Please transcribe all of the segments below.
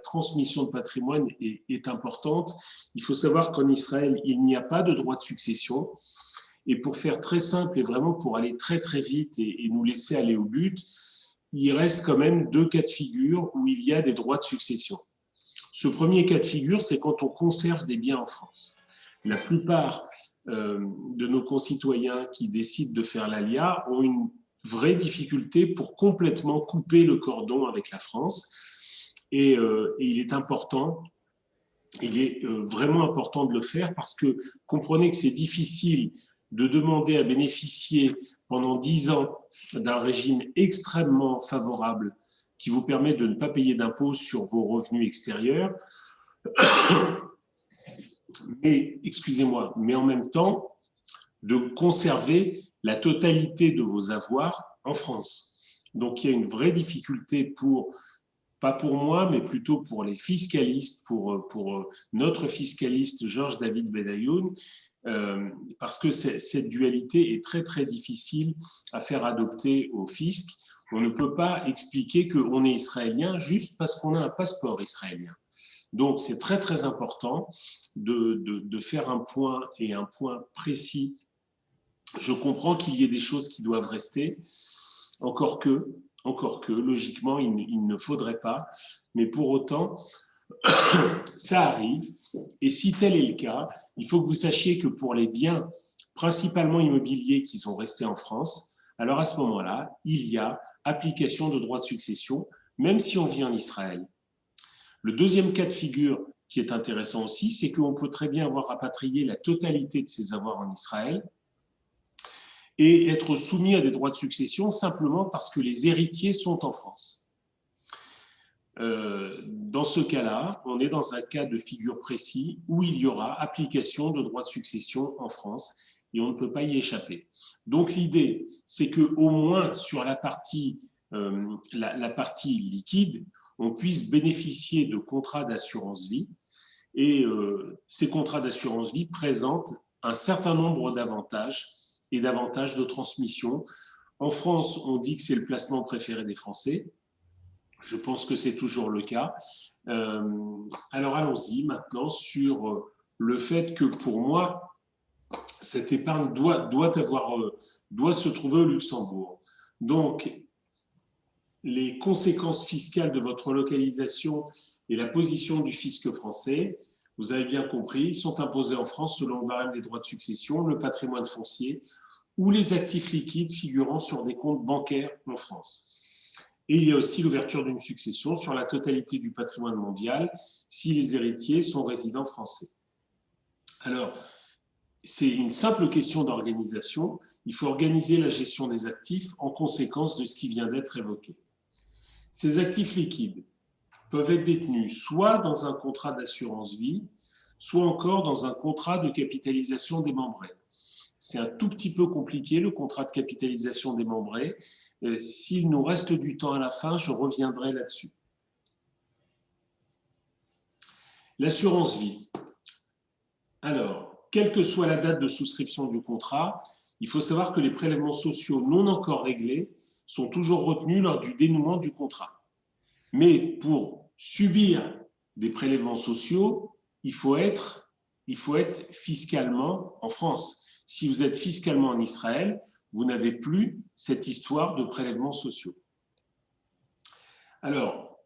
transmission de patrimoine est importante. Il faut savoir qu'en Israël, il n'y a pas de droit de succession. Et pour faire très simple et vraiment pour aller très très vite et nous laisser aller au but, il reste quand même 2 cas de figure où il y a des droits de succession. Ce premier cas de figure, c'est quand on conserve des biens en France. La plupart de nos concitoyens qui décident de faire l'ALIA ont une vraie difficulté pour complètement couper le cordon avec la France. Et il est important, il est vraiment important de le faire parce que comprenez que c'est difficile de demander à bénéficier pendant 10 ans d'un régime extrêmement favorable qui vous permet de ne pas payer d'impôts sur vos revenus extérieurs. Mais, excusez-moi, mais en même temps, de conserver la totalité de vos avoirs en France. Donc, il y a une vraie difficulté pas pour moi, mais plutôt pour les fiscalistes, pour notre fiscaliste Georges David Bedayoun, parce que cette dualité est très, très difficile à faire adopter au fisc. On ne peut pas expliquer qu'on est israélien juste parce qu'on a un passeport israélien. Donc, c'est très, très important de faire un point et un point précis. Je comprends qu'il y ait des choses qui doivent rester, encore que, logiquement, il ne faudrait pas. Mais pour autant, ça arrive. Et si tel est le cas, il faut que vous sachiez que pour les biens principalement immobiliers qui sont restés en France, alors à ce moment-là, il y a application de droit de succession, même si on vit en Israël. Le deuxième cas de figure qui est intéressant aussi, c'est qu'on peut très bien avoir rapatrié la totalité de ses avoirs en Israël et être soumis à des droits de succession simplement parce que les héritiers sont en France. Dans ce cas-là, on est dans un cas de figure précis où il y aura application de droits de succession en France et on ne peut pas y échapper. Donc l'idée, c'est qu'au moins sur la partie liquide, on puisse bénéficier de contrats d'assurance vie et ces contrats d'assurance vie présentent un certain nombre d'avantages et d'avantages de transmission. En France, on dit que c'est le placement préféré des Français. Je pense que c'est toujours le cas. Alors allons-y maintenant sur le fait que pour moi, cette épargne doit se trouver au Luxembourg. Donc, les conséquences fiscales de votre localisation et la position du fisc français, vous avez bien compris, sont imposées en France selon le barème des droits de succession, le patrimoine foncier ou les actifs liquides figurant sur des comptes bancaires en France. Et il y a aussi l'ouverture d'une succession sur la totalité du patrimoine mondial si les héritiers sont résidents français. Alors, c'est une simple question d'organisation. Il faut organiser la gestion des actifs en conséquence de ce qui vient d'être évoqué. Ces actifs liquides peuvent être détenus soit dans un contrat d'assurance vie, soit encore dans un contrat de capitalisation démembrée. C'est un tout petit peu compliqué, le contrat de capitalisation démembrée. S'il nous reste du temps à la fin, je reviendrai là-dessus. L'assurance vie. Alors, quelle que soit la date de souscription du contrat, il faut savoir que les prélèvements sociaux non encore réglés sont toujours retenus lors du dénouement du contrat. Mais pour subir des prélèvements sociaux, il faut être fiscalement en France. Si vous êtes fiscalement en Israël, vous n'avez plus cette histoire de prélèvements sociaux. Alors,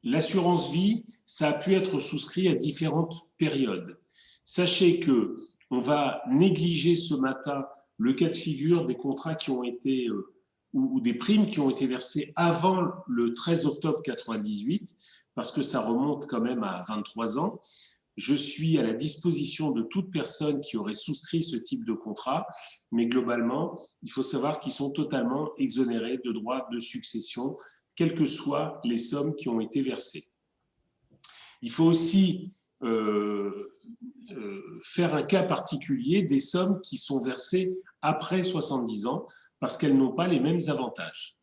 l'assurance vie, ça a pu être souscrit à différentes périodes. Sachez qu'on va négliger ce matin le cas de figure des contrats qui ont été ou des primes qui ont été versées avant le 13 octobre 1998, parce que ça remonte quand même à 23 ans. Je suis à la disposition de toute personne qui aurait souscrit ce type de contrat, mais globalement, il faut savoir qu'ils sont totalement exonérés de droits de succession, quelles que soient les sommes qui ont été versées. Il faut aussi faire un cas particulier des sommes qui sont versées après 70 ans, parce qu'elles n'ont pas les mêmes avantages.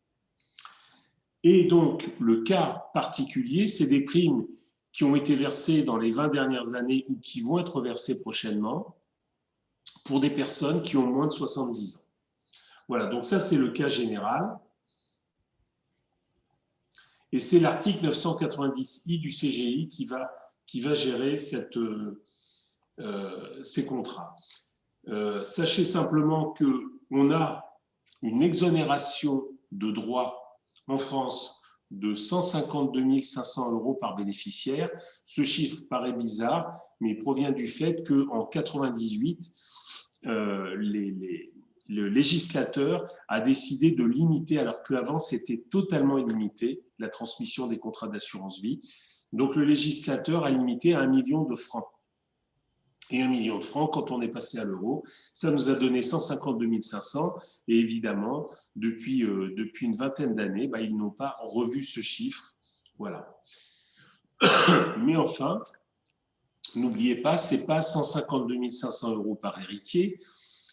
Et donc, le cas particulier, c'est des primes qui ont été versées dans les 20 dernières années ou qui vont être versées prochainement pour des personnes qui ont moins de 70 ans. Voilà, donc ça, c'est le cas général. Et c'est l'article 990I du CGI qui va gérer ces contrats. Sachez simplement qu'on a une exonération de droits en France de 152 500 € par bénéficiaire. Ce chiffre paraît bizarre, mais il provient du fait qu'en 1998, le législateur a décidé de limiter, alors qu'avant c'était totalement illimité, la transmission des contrats d'assurance vie. Donc le législateur a limité à 1 million de francs. Et 1 million de francs, quand on est passé à l'euro, ça nous a donné 152 500. Et évidemment, depuis une vingtaine d'années, ils n'ont pas revu ce chiffre. Voilà. Mais enfin, n'oubliez pas, ce n'est pas 152 500 € par héritier,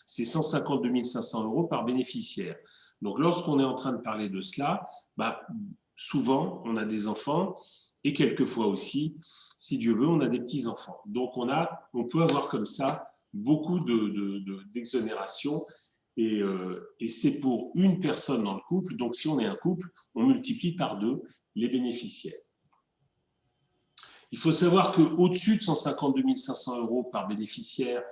c'est 152 500 € par bénéficiaire. Donc, lorsqu'on est en train de parler de cela, souvent, on a des enfants et quelquefois aussi, si Dieu veut, on a des petits-enfants. Donc, on peut avoir comme ça beaucoup d'exonérations et c'est pour une personne dans le couple. Donc, si on est un couple, on multiplie par 2 les bénéficiaires. Il faut savoir qu'au-dessus de 152 500 € par bénéficiaire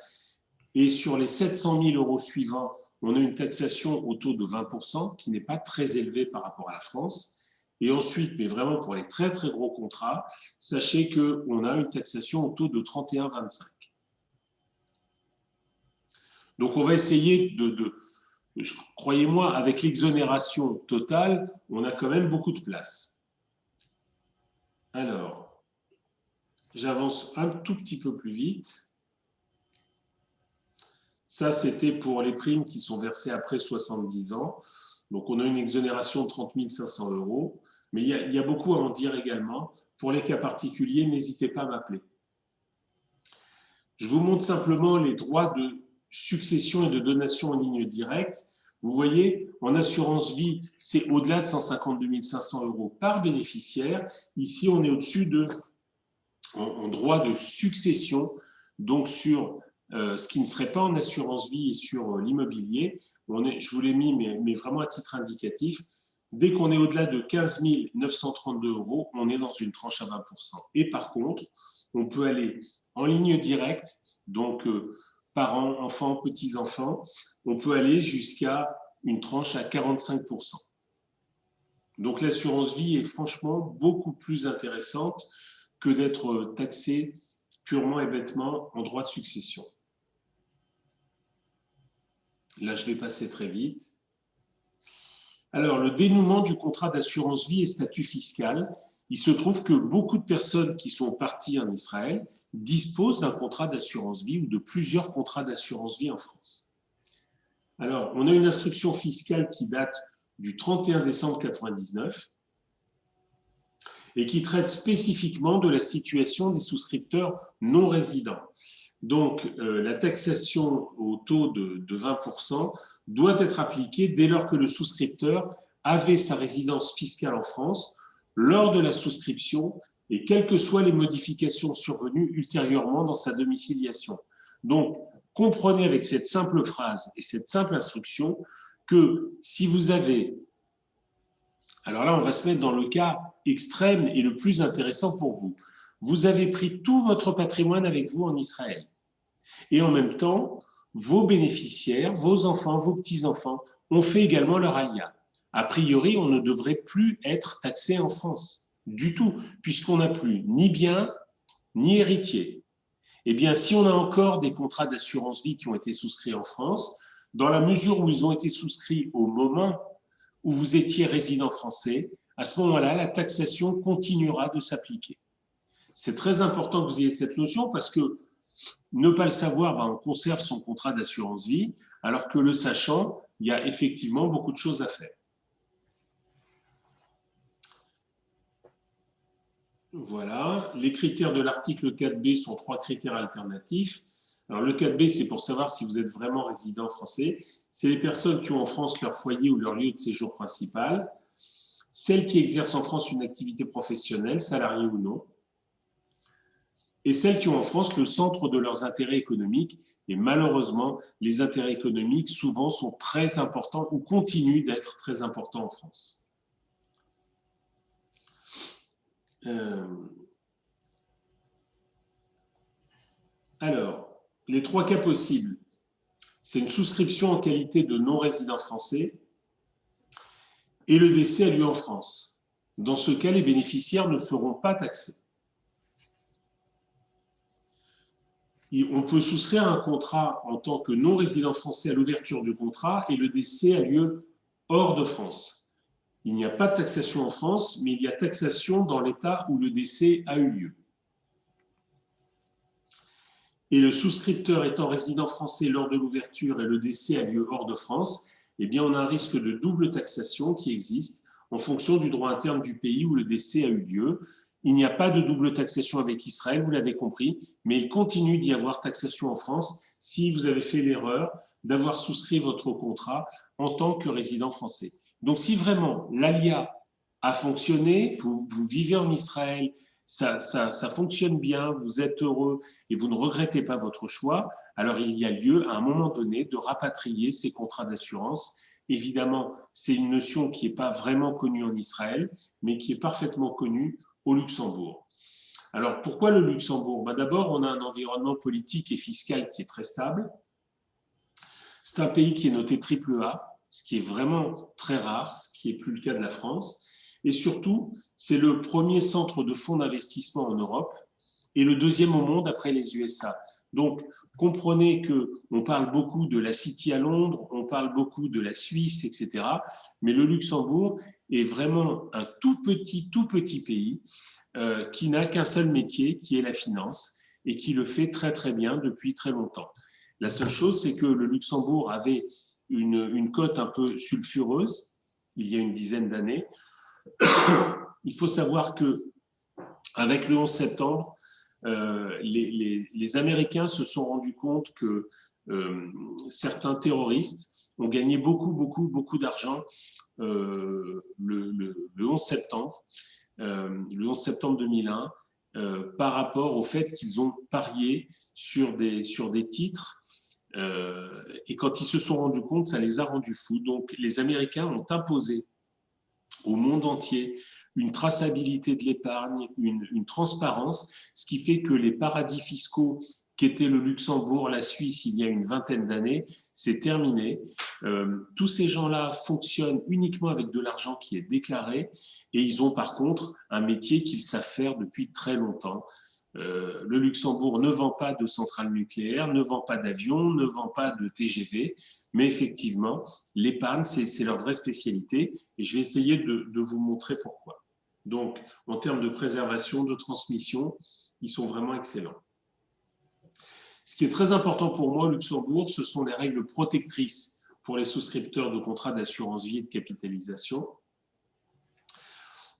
et sur les 700 000 € suivants, on a une taxation au taux de 20%, qui n'est pas très élevée par rapport à la France. Et ensuite, mais vraiment pour les très très gros contrats, sachez qu'on a une taxation au taux de 31,25. Donc on va essayer croyez-moi, avec l'exonération totale, on a quand même beaucoup de place. Alors, j'avance un tout petit peu plus vite. Ça, c'était pour les primes qui sont versées après 70 ans. Donc, on a une exonération de 30 500 €. Mais il y a beaucoup à en dire également. Pour les cas particuliers, n'hésitez pas à m'appeler. Je vous montre simplement les droits de succession et de donation en ligne directe. Vous voyez, en assurance vie, c'est au-delà de 152 500 € par bénéficiaire. Ici, on est au-dessus en droit de succession, donc sur ce qui ne serait pas en assurance vie et sur l'immobilier. Je vous l'ai mis, mais vraiment à titre indicatif. Dès qu'on est au-delà de 15 932 €, on est dans une tranche à 20%. Et par contre, on peut aller en ligne directe, donc parents, enfants, petits-enfants, on peut aller jusqu'à une tranche à 45%. Donc l'assurance vie est franchement beaucoup plus intéressante que d'être taxé purement et bêtement en droit de succession. Là, je vais passer très vite. Alors, le dénouement du contrat d'assurance vie et statut fiscal, il se trouve que beaucoup de personnes qui sont parties en Israël disposent d'un contrat d'assurance vie ou de plusieurs contrats d'assurance vie en France. Alors, on a une instruction fiscale qui date du 31 décembre 1999 et qui traite spécifiquement de la situation des souscripteurs non résidents. Donc, la taxation au taux de 20% doit être appliquée dès lors que le souscripteur avait sa résidence fiscale en France lors de la souscription et quelles que soient les modifications survenues ultérieurement dans sa domiciliation. Donc, comprenez avec cette simple phrase et cette simple instruction que si vous avez... Alors là, on va se mettre dans le cas extrême et le plus intéressant pour vous. Vous avez pris tout votre patrimoine avec vous en Israël. Et en même temps, vos bénéficiaires, vos enfants, vos petits-enfants ont fait également leur alia. A priori, on ne devrait plus être taxé en France du tout, puisqu'on n'a plus ni bien, ni héritier. Eh bien, si on a encore des contrats d'assurance vie qui ont été souscrits en France, dans la mesure où ils ont été souscrits au moment où vous étiez résident français, à ce moment-là, la taxation continuera de s'appliquer. C'est très important que vous ayez cette notion parce que ne pas le savoir, on conserve son contrat d'assurance vie, alors que le sachant, il y a effectivement beaucoup de choses à faire. Voilà, les critères de l'article 4B sont 3 critères alternatifs. Alors le 4B, c'est pour savoir si vous êtes vraiment résident français. C'est les personnes qui ont en France leur foyer ou leur lieu de séjour principal, celles qui exercent en France une activité professionnelle, salariée ou non, et celles qui ont en France le centre de leurs intérêts économiques. Et malheureusement, les intérêts économiques souvent sont très importants ou continuent d'être très importants en France. Euh, alors, les trois cas possibles, c'est une souscription en qualité de non-résident français et le décès a lieu en France. Dans ce cas, les bénéficiaires ne seront pas taxés. On peut souscrire un contrat en tant que non-résident français à l'ouverture du contrat et le décès a lieu hors de France. Il n'y a pas de taxation en France, mais il y a taxation dans l'État où le décès a eu lieu. Et le souscripteur étant résident français lors de l'ouverture et le décès a lieu hors de France, eh bien on a un risque de double taxation qui existe en fonction du droit interne du pays où le décès a eu lieu. Il n'y a pas de double taxation avec Israël, vous l'avez compris, mais il continue d'y avoir taxation en France si vous avez fait l'erreur d'avoir souscrit votre contrat en tant que résident français. Donc si vraiment l'ALIA a fonctionné, vous vivez en Israël, ça fonctionne bien, vous êtes heureux et vous ne regrettez pas votre choix, alors il y a lieu à un moment donné de rapatrier ces contrats d'assurance. Évidemment, c'est une notion qui n'est pas vraiment connue en Israël, mais qui est parfaitement connue au Luxembourg. Alors pourquoi le Luxembourg? D'abord, on a un environnement politique et fiscal qui est très stable. C'est un pays qui est noté AAA, ce qui est vraiment très rare, ce qui n'est plus le cas de la France. Et surtout, c'est le premier centre de fonds d'investissement en Europe et le deuxième au monde après les USA. Donc, comprenez qu'on parle beaucoup de la City à Londres, on parle beaucoup de la Suisse, etc. Mais le Luxembourg est vraiment un tout petit pays qui n'a qu'un seul métier, qui est la finance, et qui le fait très très bien depuis très longtemps. La seule chose, c'est que le Luxembourg avait une cote un peu sulfureuse il y a une dizaine d'années. Il faut savoir que avec le 11 septembre, les Américains se sont rendus compte que certains terroristes ont gagné beaucoup d'argent le 11 septembre, le 11 septembre 2001, par rapport au fait qu'ils ont parié sur des titres. Et quand ils se sont rendus compte, ça les a rendus fous. Donc les Américains ont imposé au monde entier une traçabilité de l'épargne, une transparence, ce qui fait que les paradis fiscaux qu'étaient le Luxembourg, la Suisse il y a une vingtaine d'années, c'est terminé. Tous ces gens-là fonctionnent uniquement avec de l'argent qui est déclaré et ils ont par contre un métier qu'ils savent faire depuis très longtemps. Le Luxembourg ne vend pas de centrales nucléaires, ne vend pas d'avions, ne vend pas de TGV, mais effectivement, l'épargne, c'est leur vraie spécialité et je vais essayer de vous montrer pourquoi. Donc, en termes de préservation, de transmission, ils sont vraiment excellents. Ce qui est très important pour moi au Luxembourg, ce sont les règles protectrices pour les souscripteurs de contrats d'assurance vie et de capitalisation.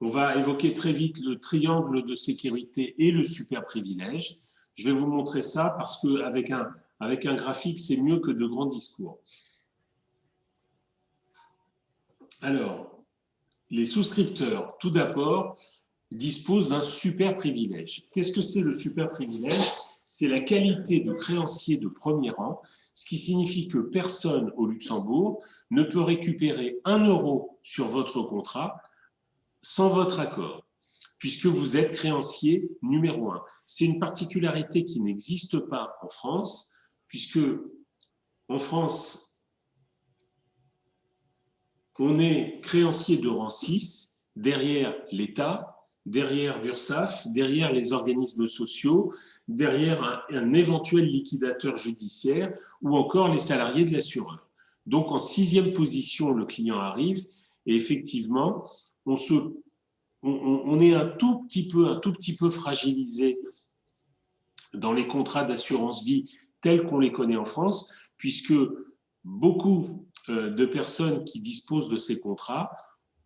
On va évoquer très vite le triangle de sécurité et le super privilège. Je vais vous montrer ça parce qu'avec un graphique, c'est mieux que de grands discours. Alors, les souscripteurs, tout d'abord, disposent d'un super privilège. Qu'est-ce que c'est le super privilège? C'est la qualité de créancier de premier rang, ce qui signifie que personne au Luxembourg ne peut récupérer 1 euro sur votre contrat sans votre accord, puisque vous êtes créancier numéro 1. C'est une particularité qui n'existe pas en France, puisque en France, on est créancier de rang 6, derrière l'État, derrière l'URSSAF, derrière les organismes sociaux, derrière un éventuel liquidateur judiciaire ou encore les salariés de l'assureur. Donc en 6e position, le client arrive et effectivement, on est un tout petit peu fragilisé dans les contrats d'assurance vie tels qu'on les connaît en France, puisque beaucoup de personnes qui disposent de ces contrats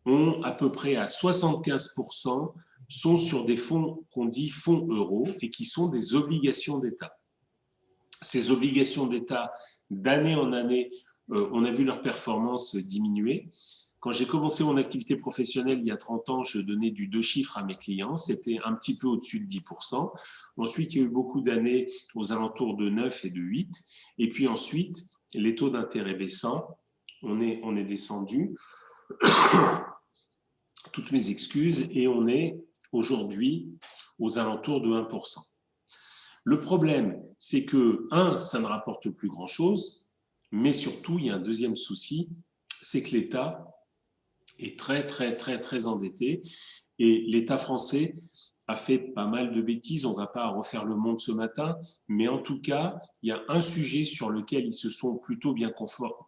ont à peu près à 75% sont sur des fonds qu'on dit fonds euros et qui sont des obligations d'État. Ces obligations d'État, d'année en année, on a vu leur performance diminuer. Quand j'ai commencé mon activité professionnelle il y a 30 ans, je donnais du 2 chiffres à mes clients, c'était un petit peu au-dessus de 10%. Ensuite, il y a eu beaucoup d'années aux alentours de 9 et de 8. Et puis ensuite, les taux d'intérêt baissant, on est descendu, toutes mes excuses, et on est aujourd'hui aux alentours de 1%. Le problème, c'est que, ça ne rapporte plus grand-chose, mais surtout, il y a un deuxième souci, c'est que l'État est très, très, très, très endetté. Et l'État français a fait pas mal de bêtises. On ne va pas refaire le monde ce matin, mais en tout cas, il y a un sujet sur lequel ils se sont plutôt bien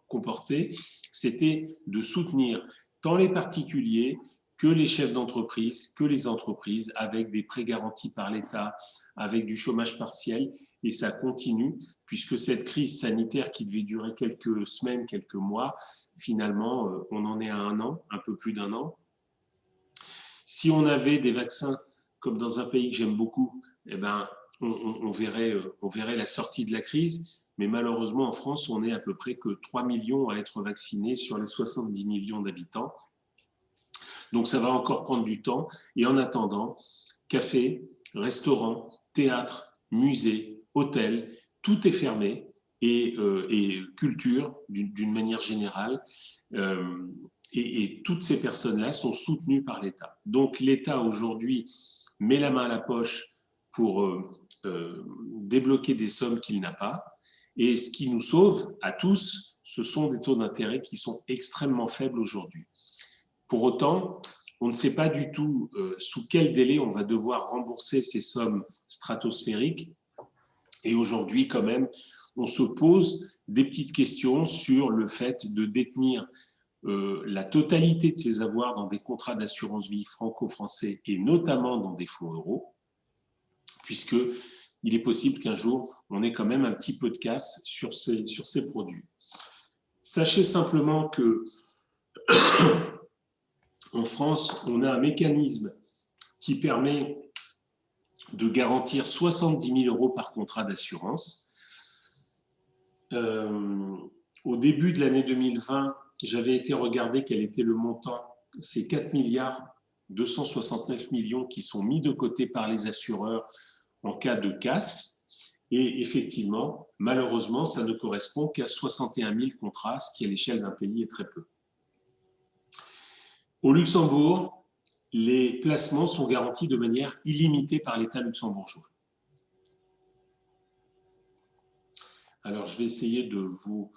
comportés, c'était de soutenir tant les particuliers que les chefs d'entreprise, que les entreprises, avec des prêts garantis par l'État, avec du chômage partiel, et ça continue, puisque cette crise sanitaire qui devait durer quelques semaines, quelques mois, finalement, on en est à 1 an, un peu plus d'1 an. Si on avait des vaccins, comme dans un pays que j'aime beaucoup, eh ben, on verrait la sortie de la crise. Mais malheureusement, en France, on est à peu près que 3 millions à être vaccinés sur les 70 millions d'habitants. Donc ça va encore prendre du temps. Et en attendant, cafés, restaurants, théâtres, musées, hôtels, tout est fermé. Et culture, d'une manière générale. Et toutes ces personnes-là sont soutenues par l'État. Donc l'État aujourd'hui met la main à la poche pour débloquer des sommes qu'il n'a pas. Et ce qui nous sauve à tous, ce sont des taux d'intérêt qui sont extrêmement faibles aujourd'hui. Pour autant, on ne sait pas du tout sous quel délai on va devoir rembourser ces sommes stratosphériques. Et aujourd'hui, quand même, on se pose des petites questions sur le fait de détenir la totalité de ses avoirs dans des contrats d'assurance vie franco-français et notamment dans des fonds euros, puisqu'il est possible qu'un jour, on ait quand même un petit peu de casse sur ces produits. Sachez simplement que en France, on a un mécanisme qui permet de garantir 70 000 € par contrat d'assurance. Au début de l'année 2020, j'avais été regarder quel était le montant. C'est 4 milliards 269 millions qui sont mis de côté par les assureurs en cas de casse. Et effectivement, malheureusement, ça ne correspond qu'à 61 000 contrats, ce qui à l'échelle d'un pays est très peu. Au Luxembourg, les placements sont garantis de manière illimitée par l'État luxembourgeois. Alors, je vais essayer de vous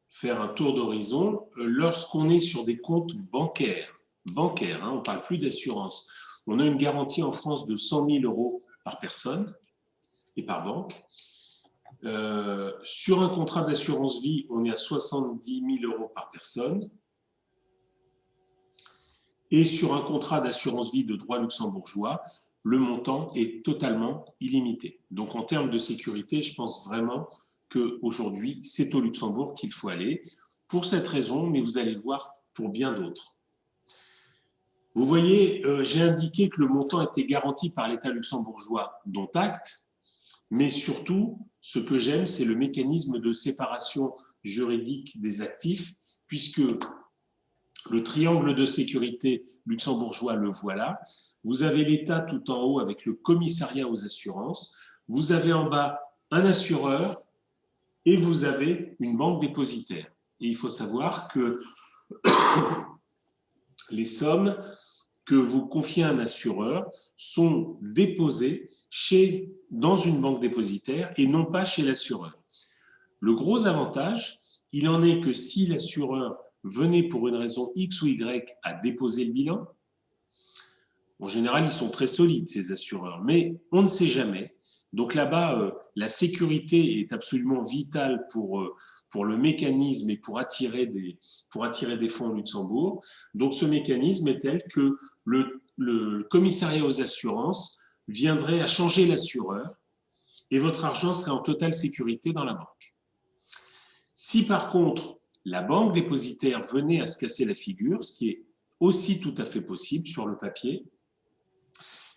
faire un tour d'horizon. Lorsqu'on est sur des comptes bancaires, on ne parle plus d'assurance, on a une garantie en France de 100 000 € par personne et par banque. Sur un contrat d'assurance vie, on est à 70 000 € par personne. Et sur un contrat d'assurance vie de droit luxembourgeois, le montant est totalement illimité. Donc en termes de sécurité, je pense vraiment qu'aujourd'hui, c'est au Luxembourg qu'il faut aller, pour cette raison, mais vous allez voir pour bien d'autres. Vous voyez, j'ai indiqué que le montant était garanti par l'État luxembourgeois, dont acte, mais surtout, ce que j'aime, c'est le mécanisme de séparation juridique des actifs, puisque le triangle de sécurité luxembourgeois, le voilà. Vous avez l'État tout en haut avec le commissariat aux assurances. Vous avez en bas un assureur et vous avez une banque dépositaire. Et il faut savoir que les sommes que vous confiez à un assureur sont déposées dans une banque dépositaire et non pas chez l'assureur. Le gros avantage, il en est que si l'assureur venait pour une raison X ou Y à déposer le bilan, en général, ils sont très solides, ces assureurs, mais on ne sait jamais. Donc là-bas, la sécurité est absolument vitale pour le mécanisme et pour attirer des fonds au Luxembourg. Donc ce mécanisme est tel que le commissariat aux assurances viendrait à changer l'assureur et votre argent serait en totale sécurité dans la banque. Si par contre, la banque dépositaire venait à se casser la figure, ce qui est aussi tout à fait possible sur le papier,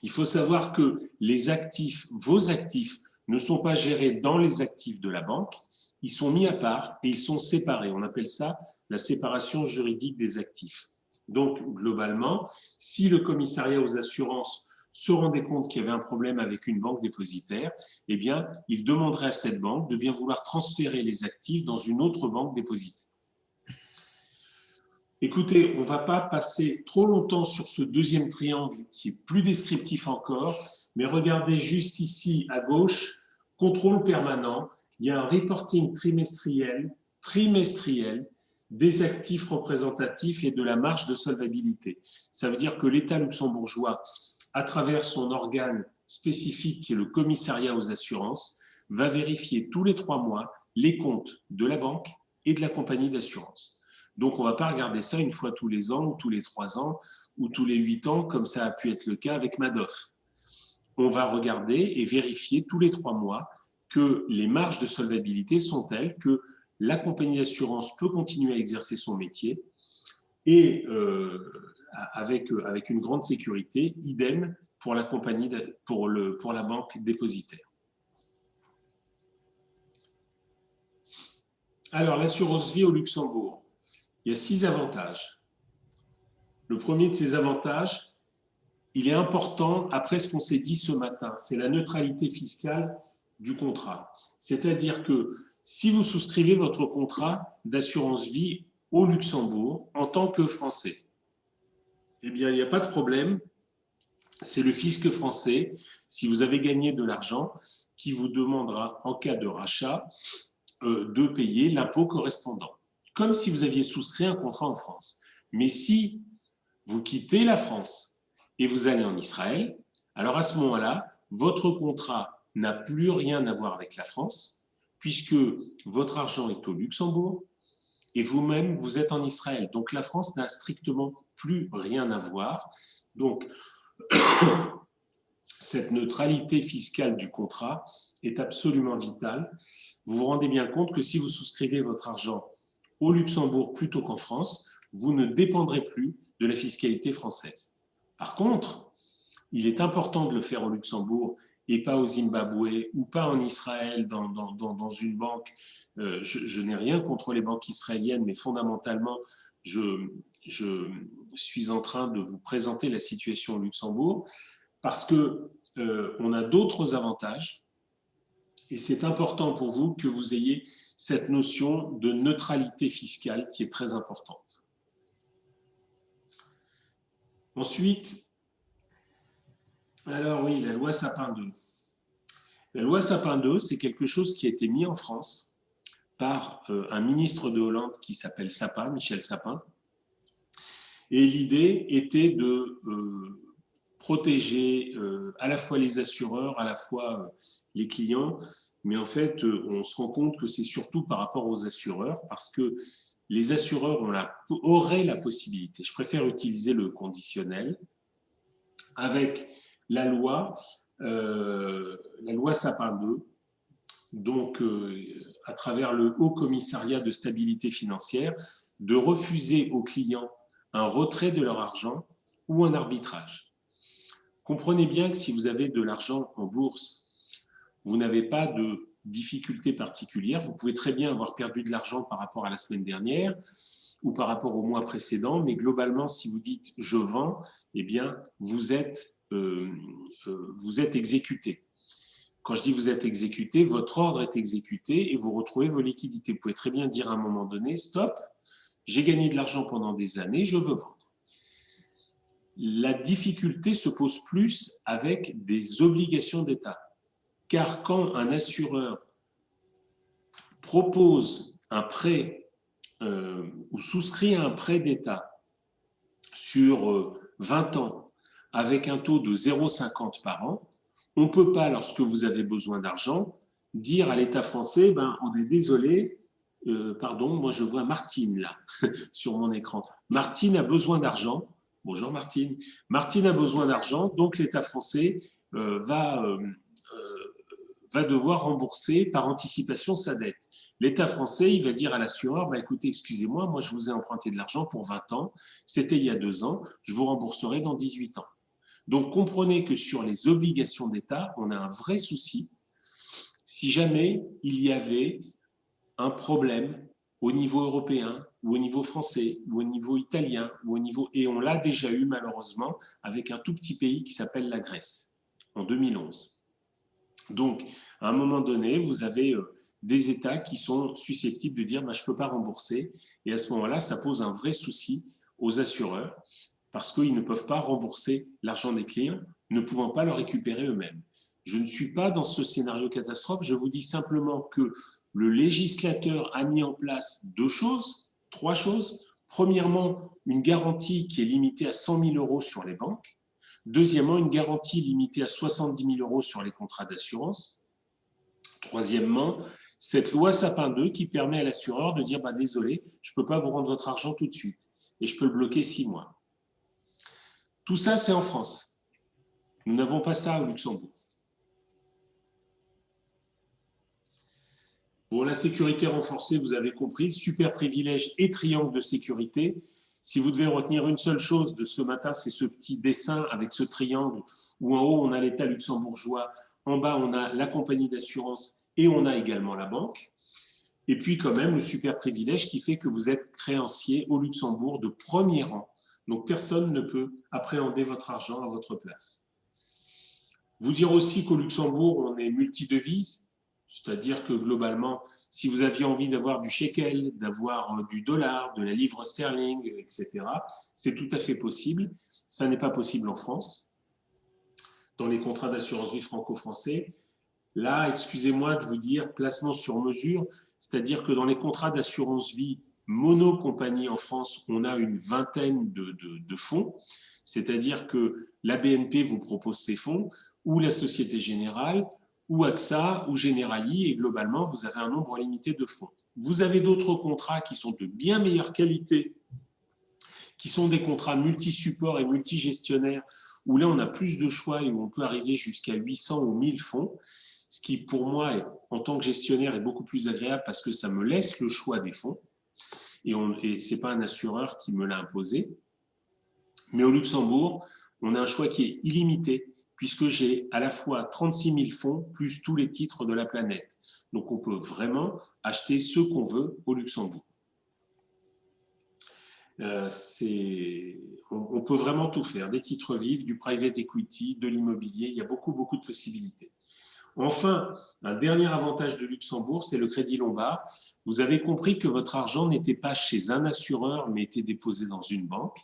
il faut savoir que les actifs, vos actifs, ne sont pas gérés dans les actifs de la banque, ils sont mis à part et ils sont séparés. On appelle ça la séparation juridique des actifs. Donc, globalement, si le commissariat aux assurances se rendait compte qu'il y avait un problème avec une banque dépositaire, eh bien, il demanderait à cette banque de bien vouloir transférer les actifs dans une autre banque dépositaire. Écoutez, on ne va pas passer trop longtemps sur ce deuxième triangle qui est plus descriptif encore, mais regardez juste ici à gauche, contrôle permanent, il y a un reporting trimestriel des actifs représentatifs et de la marge de solvabilité. Ça veut dire que l'État luxembourgeois, à travers son organe spécifique qui est le commissariat aux assurances, va vérifier tous les 3 mois les comptes de la banque et de la compagnie d'assurance. Donc, on ne va pas regarder ça une fois tous les ans ou tous les 3 ans ou tous les 8 ans, comme ça a pu être le cas avec Madoff. On va regarder et vérifier tous les 3 mois que les marges de solvabilité sont telles que la compagnie d'assurance peut continuer à exercer son métier et avec une grande sécurité, idem pour la compagnie, pour la banque dépositaire. Alors, l'assurance vie au Luxembourg, il y a 6 avantages. Le premier de ces avantages, il est important, après ce qu'on s'est dit ce matin, c'est la neutralité fiscale du contrat. C'est-à-dire que si vous souscrivez votre contrat d'assurance vie au Luxembourg en tant que Français, eh bien, il n'y a pas de problème. C'est le fisc français, si vous avez gagné de l'argent, qui vous demandera, en cas de rachat, de payer l'impôt correspondant, comme si vous aviez souscrit un contrat en France. Mais si vous quittez la France et vous allez en Israël, alors à ce moment-là, votre contrat n'a plus rien à voir avec la France, puisque votre argent est au Luxembourg et vous-même, vous êtes en Israël. Donc la France n'a strictement plus rien à voir. Donc, cette neutralité fiscale du contrat est absolument vitale. Vous vous rendez bien compte que si vous souscrivez votre argent au Luxembourg plutôt qu'en France, vous ne dépendrez plus de la fiscalité française. Par contre, il est important de le faire au Luxembourg et pas au Zimbabwe ou pas en Israël dans une banque. Je n'ai rien contre les banques israéliennes, mais fondamentalement, je suis en train de vous présenter la situation au Luxembourg parce que on a d'autres avantages et c'est important pour vous que vous ayez cette notion de neutralité fiscale qui est très importante. Ensuite, alors oui, la loi Sapin 2. La loi Sapin 2, c'est quelque chose qui a été mis en France par un ministre de Hollande qui s'appelle Sapin, Michel Sapin. Et l'idée était de protéger à la fois les assureurs, à la fois les clients. Mais en fait, on se rend compte que c'est surtout par rapport aux assureurs, parce que les assureurs auraient la possibilité, je préfère utiliser le conditionnel, avec la loi Sapin 2, donc à travers le Haut Commissariat de stabilité financière, de refuser aux clients un retrait de leur argent ou un arbitrage. Comprenez bien que si vous avez de l'argent en bourse, vous n'avez pas de difficultés particulières. Vous pouvez très bien avoir perdu de l'argent par rapport à la semaine dernière ou par rapport au mois précédent, mais globalement, si vous dites « je vends », eh bien, vous êtes exécuté. Quand je dis vous êtes exécuté, votre ordre est exécuté et vous retrouvez vos liquidités. Vous pouvez très bien dire à un moment donné « stop, j'ai gagné de l'argent pendant des années, je veux vendre ». La difficulté se pose plus avec des obligations d'État. Car quand un assureur propose un prêt ou souscrit un prêt d'État sur 20 ans avec un taux de 0,50 par an, on ne peut pas, lorsque vous avez besoin d'argent, dire à l'État français, on est désolé, pardon, moi je vois Martine là, sur mon écran. Martine a besoin d'argent. Bonjour Martine. Martine a besoin d'argent, donc l'État français va devoir rembourser par anticipation sa dette. L'État français, il va dire à l'assureur, écoutez, excusez-moi, moi je vous ai emprunté de l'argent pour 20 ans, c'était il y a 2 ans, je vous rembourserai dans 18 ans. Donc comprenez que sur les obligations d'État, on a un vrai souci si jamais il y avait un problème au niveau européen ou au niveau français ou au niveau italien et on l'a déjà eu malheureusement avec un tout petit pays qui s'appelle la Grèce en 2011. Donc, à un moment donné, vous avez des États qui sont susceptibles de dire je ne peux pas rembourser. Et à ce moment-là, ça pose un vrai souci aux assureurs parce qu'ils ne peuvent pas rembourser l'argent des clients, ne pouvant pas le récupérer eux-mêmes. Je ne suis pas dans ce scénario catastrophe, je vous dis simplement que le législateur a mis en place trois choses. Premièrement, une garantie qui est limitée à 100 000 euros sur les banques. Deuxièmement, une garantie limitée à 70 000 euros sur les contrats d'assurance. Troisièmement, cette loi Sapin 2 qui permet à l'assureur de dire désolé, je ne peux pas vous rendre votre argent tout de suite et je peux le bloquer 6 mois. Tout ça, c'est en France. Nous n'avons pas ça au Luxembourg. Bon, la sécurité renforcée, vous avez compris, super privilège et triangle de sécurité. Si vous devez retenir une seule chose de ce matin, c'est ce petit dessin avec ce triangle où en haut, on a l'État luxembourgeois, en bas, on a la compagnie d'assurance et on a également la banque. Et puis quand même, le super privilège qui fait que vous êtes créancier au Luxembourg de premier rang. Donc, personne ne peut appréhender votre argent à votre place. Vous dire aussi qu'au Luxembourg, on est multidevise. C'est-à-dire que globalement, si vous aviez envie d'avoir du shekel, d'avoir du dollar, de la livre sterling, etc., c'est tout à fait possible. Ça n'est pas possible en France. Dans les contrats d'assurance vie franco-français, là, excusez-moi de vous dire placement sur mesure, c'est-à-dire que dans les contrats d'assurance vie mono-compagnie en France, on a une vingtaine de fonds, c'est-à-dire que la BNP vous propose ces fonds, ou la Société Générale, ou AXA, ou Generali, et globalement, vous avez un nombre limité de fonds. Vous avez d'autres contrats qui sont de bien meilleure qualité, qui sont des contrats multi-supports et multi-gestionnaires, où là, on a plus de choix et où on peut arriver jusqu'à 800 ou 1000 fonds, ce qui, pour moi, en tant que gestionnaire, est beaucoup plus agréable parce que ça me laisse le choix des fonds, et ce n'est pas un assureur qui me l'a imposé. Mais au Luxembourg, on a un choix qui est illimité, puisque j'ai à la fois 36 000 fonds plus tous les titres de la planète. Donc, on peut vraiment acheter ce qu'on veut au Luxembourg. On peut vraiment tout faire, des titres vifs, du private equity, de l'immobilier, il y a beaucoup de possibilités. Enfin, un dernier avantage de Luxembourg, c'est le crédit lombard. Vous avez compris que votre argent n'était pas chez un assureur, mais était déposé dans une banque.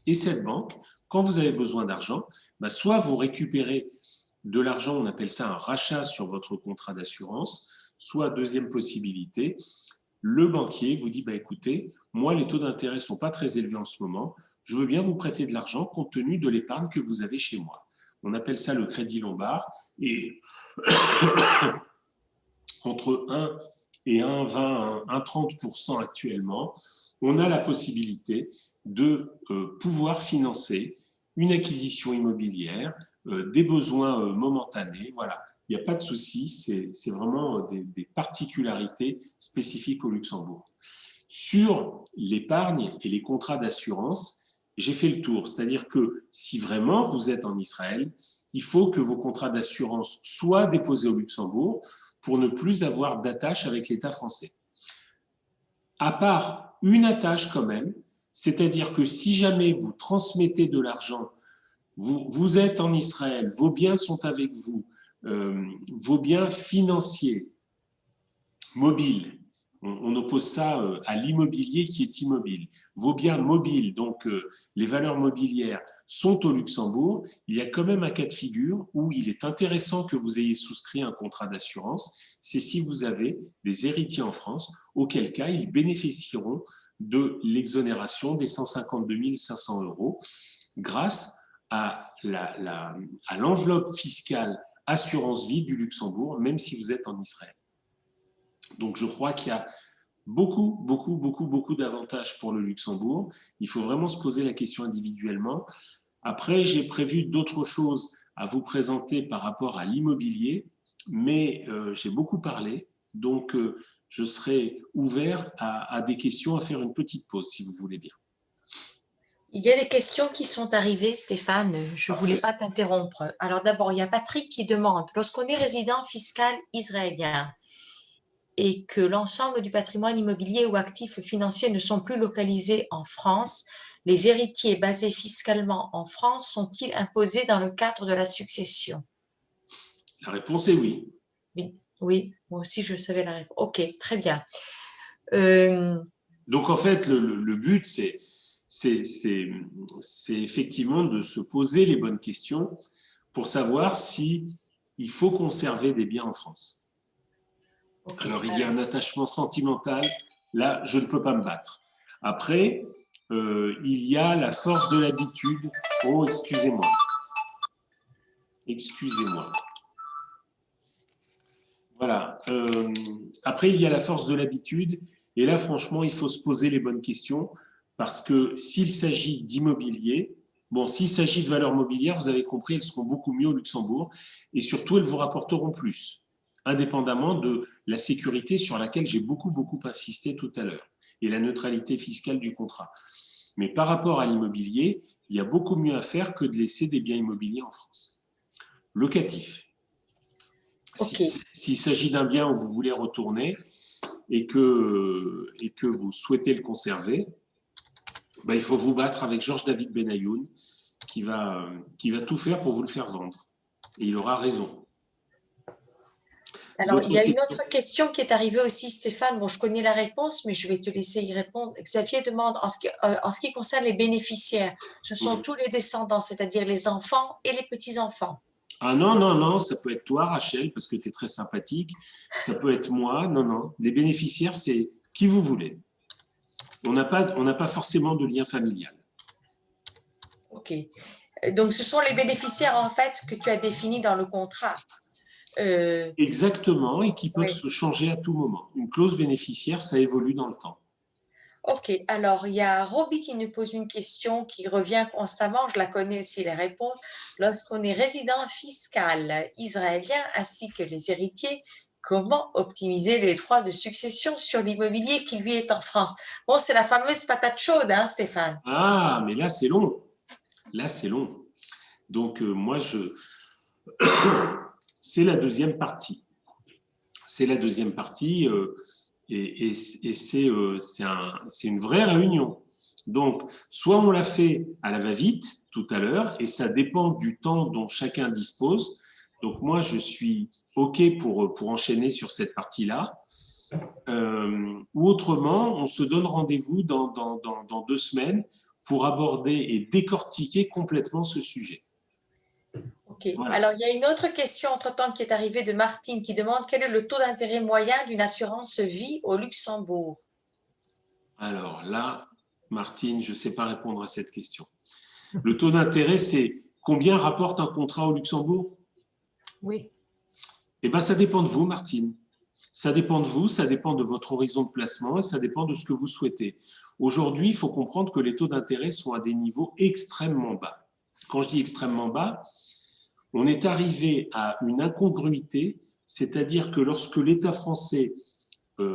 Et cette banque, quand vous avez besoin d'argent, soit vous récupérez de l'argent, on appelle ça un rachat sur votre contrat d'assurance, soit deuxième possibilité, le banquier vous dit écoutez, moi les taux d'intérêt ne sont pas très élevés en ce moment, je veux bien vous prêter de l'argent compte tenu de l'épargne que vous avez chez moi. On appelle ça le crédit lombard et entre 1 et 1,20, 1,30% actuellement, on a la possibilité de pouvoir financer une acquisition immobilière, des besoins momentanés. Voilà, il n'y a pas de souci, c'est vraiment des particularités spécifiques au Luxembourg. Sur l'épargne et les contrats d'assurance, j'ai fait le tour. C'est-à-dire que si vraiment vous êtes en Israël, il faut que vos contrats d'assurance soient déposés au Luxembourg pour ne plus avoir d'attache avec l'État français. À part une attache quand même, c'est-à-dire que si jamais vous transmettez de l'argent, vous êtes en Israël, vos biens sont avec vous, vos biens financiers, mobiles, on oppose ça à l'immobilier qui est immobile. Vos biens mobiles, donc les valeurs mobilières, sont au Luxembourg. Il y a quand même un cas de figure où il est intéressant que vous ayez souscrit un contrat d'assurance. C'est si vous avez des héritiers en France, auquel cas ils bénéficieront de l'exonération des 152 500 € grâce à l'enveloppe fiscale assurance vie du Luxembourg, même si vous êtes en Israël. Donc, je crois qu'il y a beaucoup d'avantages pour le Luxembourg. Il faut vraiment se poser la question individuellement. Après, j'ai prévu d'autres choses à vous présenter par rapport à l'immobilier, mais j'ai beaucoup parlé, donc je serai ouvert à des questions, à faire une petite pause, si vous voulez bien. Il y a des questions qui sont arrivées, Stéphane. Je ne voulais pas t'interrompre. Alors d'abord, il y a Patrick qui demande, lorsqu'on est résident fiscal israélien, et que l'ensemble du patrimoine immobilier ou actifs financiers ne sont plus localisés en France, les héritiers basés fiscalement en France sont-ils imposés dans le cadre de la succession? La réponse est oui. Oui. Oui, moi aussi, je savais la réponse. OK, très bien. Euh, Donc, en fait, le but, c'est effectivement de se poser les bonnes questions pour savoir si il faut conserver des biens en France. OK. Alors, il y a un attachement sentimental. Là, je ne peux pas me battre. Après, il y a la force de l'habitude. Oh, excusez-moi. Excusez-moi. Voilà. Après, il y a la force de l'habitude. Et là, franchement, il faut se poser les bonnes questions parce que s'il s'agit d'immobilier, bon, s'il s'agit de valeurs mobilières, vous avez compris, elles seront beaucoup mieux au Luxembourg et surtout, elles vous rapporteront plus, indépendamment de la sécurité sur laquelle j'ai beaucoup, beaucoup insisté tout à l'heure et la neutralité fiscale du contrat. Mais par rapport à l'immobilier, il y a beaucoup mieux à faire que de laisser des biens immobiliers en France. Locatif. OK. S'il s'agit d'un bien où vous voulez retourner et que vous souhaitez le conserver, ben, il faut vous battre avec Georges David Benayoun qui va tout faire pour vous le faire vendre. Et il aura raison. Alors, il y a une autre question qui est arrivée aussi, Stéphane. Bon, je connais la réponse, mais je vais te laisser y répondre. Xavier demande, en ce qui concerne les bénéficiaires, ce sont tous les descendants, c'est-à-dire les enfants et les petits-enfants. Ah non, non, non, ça peut être toi, Rachel, parce que tu es très sympathique. Ça peut être moi. Non, non. Les bénéficiaires, c'est qui vous voulez. On n'a pas forcément de lien familial. OK. Donc, ce sont les bénéficiaires, en fait, que tu as définis dans le contrat. Exactement, et qui peuvent Oui. se changer à tout moment. Une clause bénéficiaire, ça évolue dans le temps. OK. Alors, il y a Roby qui nous pose une question qui revient constamment. Je la connais aussi, les réponses. Lorsqu'on est résident fiscal israélien ainsi que les héritiers, comment optimiser les droits de succession sur l'immobilier qui, lui, est en France? Bon, c'est la fameuse patate chaude, hein, Stéphane? Ah, mais là, c'est long. Là, c'est long. Donc, moi, c'est la deuxième partie. C'est la deuxième partie et c'est une vraie réunion. Donc, soit on l'a fait à la va-vite tout à l'heure et ça dépend du temps dont chacun dispose. Donc, moi, je suis OK pour enchaîner sur cette partie-là. Ou autrement, on se donne rendez-vous dans 2 semaines pour aborder et décortiquer complètement ce sujet. OK. Voilà. Alors, il y a une autre question entre-temps qui est arrivée de Martine qui demande quel est le taux d'intérêt moyen d'une assurance vie au Luxembourg? Alors là, Martine, je ne sais pas répondre à cette question. Le taux d'intérêt, c'est combien rapporte un contrat au Luxembourg? Oui. Eh bien, ça dépend de vous, Martine. Ça dépend de vous, ça dépend de votre horizon de placement et ça dépend de ce que vous souhaitez. Aujourd'hui, il faut comprendre que les taux d'intérêt sont à des niveaux extrêmement bas. Quand je dis extrêmement bas, on est arrivé à une incongruité, c'est-à-dire que lorsque l'État français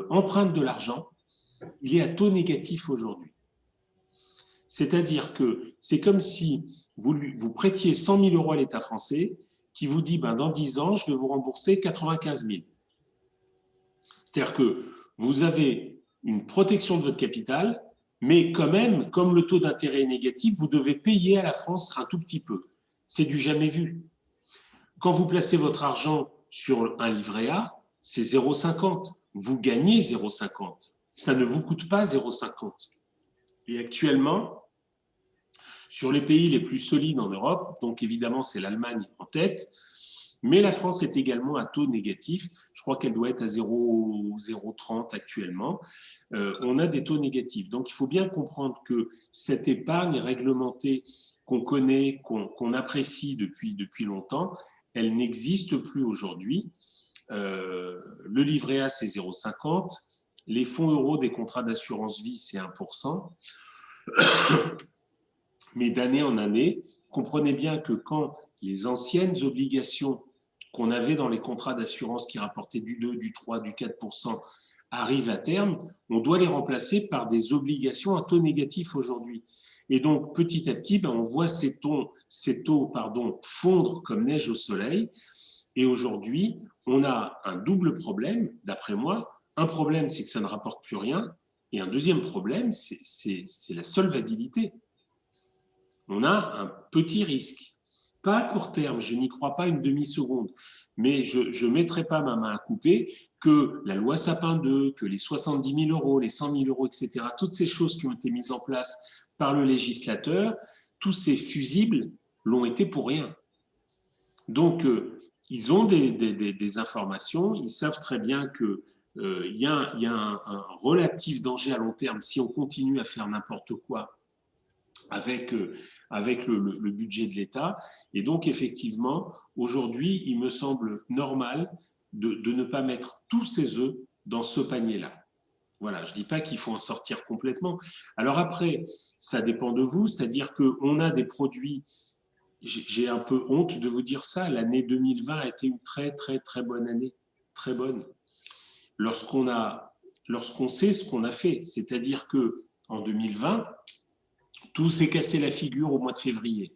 emprunte de l'argent, il est à taux négatif aujourd'hui. C'est-à-dire que c'est comme si vous prêtiez 100 000 euros à l'État français qui vous dit dans 10 ans, je vais vous rembourser 95 000. C'est-à-dire que vous avez une protection de votre capital, mais quand même, comme le taux d'intérêt est négatif, vous devez payer à la France un tout petit peu. C'est du jamais vu. Quand vous placez votre argent sur un livret A, c'est 0,50. Vous gagnez 0,50. Ça ne vous coûte pas 0,50. Et actuellement, sur les pays les plus solides en Europe, donc évidemment c'est l'Allemagne en tête, mais la France est également à taux négatif. Je crois qu'elle doit être à 0,30 actuellement. On a des taux négatifs. Donc il faut bien comprendre que cette épargne réglementée qu'on connaît, qu'on apprécie depuis longtemps, elle n'existe plus aujourd'hui. Le livret A, c'est 0,50. Les fonds euros des contrats d'assurance vie, c'est 1%. Mais d'année en année, comprenez bien que quand les anciennes obligations qu'on avait dans les contrats d'assurance qui rapportaient du 2, du 3, du 4% arrivent à terme, on doit les remplacer par des obligations à taux négatif aujourd'hui. Et donc, petit à petit, on voit ces taux fondre comme neige au soleil. Et aujourd'hui, on a un double problème, d'après moi. Un problème, c'est que ça ne rapporte plus rien. Et un deuxième problème, c'est la solvabilité. On a un petit risque. Pas à court terme, je n'y crois pas une demi-seconde, mais je ne mettrai pas ma main à couper que la loi Sapin 2, que les 70 000 euros, les 100 000 euros, etc., toutes ces choses qui ont été mises en place par le législateur, tous ces fusibles l'ont été pour rien. Donc, ils ont des informations, ils savent très bien qu'il y a, un relatif danger à long terme si on continue à faire n'importe quoi avec, avec le budget de l'État. Et donc, effectivement, aujourd'hui, il me semble normal de ne pas mettre tous ses œufs dans ce panier-là. Voilà, je ne dis pas qu'il faut en sortir complètement. Alors après, ça dépend de vous, c'est-à-dire qu'on a des produits, j'ai un peu honte de vous dire ça, l'année 2020 a été une très, très, très bonne année, très bonne. Lorsqu'on sait ce qu'on a fait, c'est-à-dire qu'en 2020, tout s'est cassé la figure au mois de février.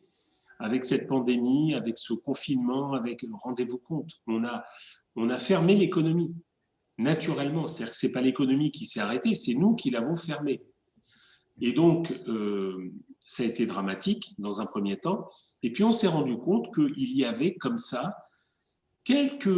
Avec cette pandémie, avec ce confinement, rendez-vous compte, on a fermé l'économie naturellement. C'est-à-dire que ce n'est pas l'économie qui s'est arrêtée, c'est nous qui l'avons fermée. Et donc, ça a été dramatique dans un premier temps. Et puis, on s'est rendu compte qu'il y avait comme ça quelques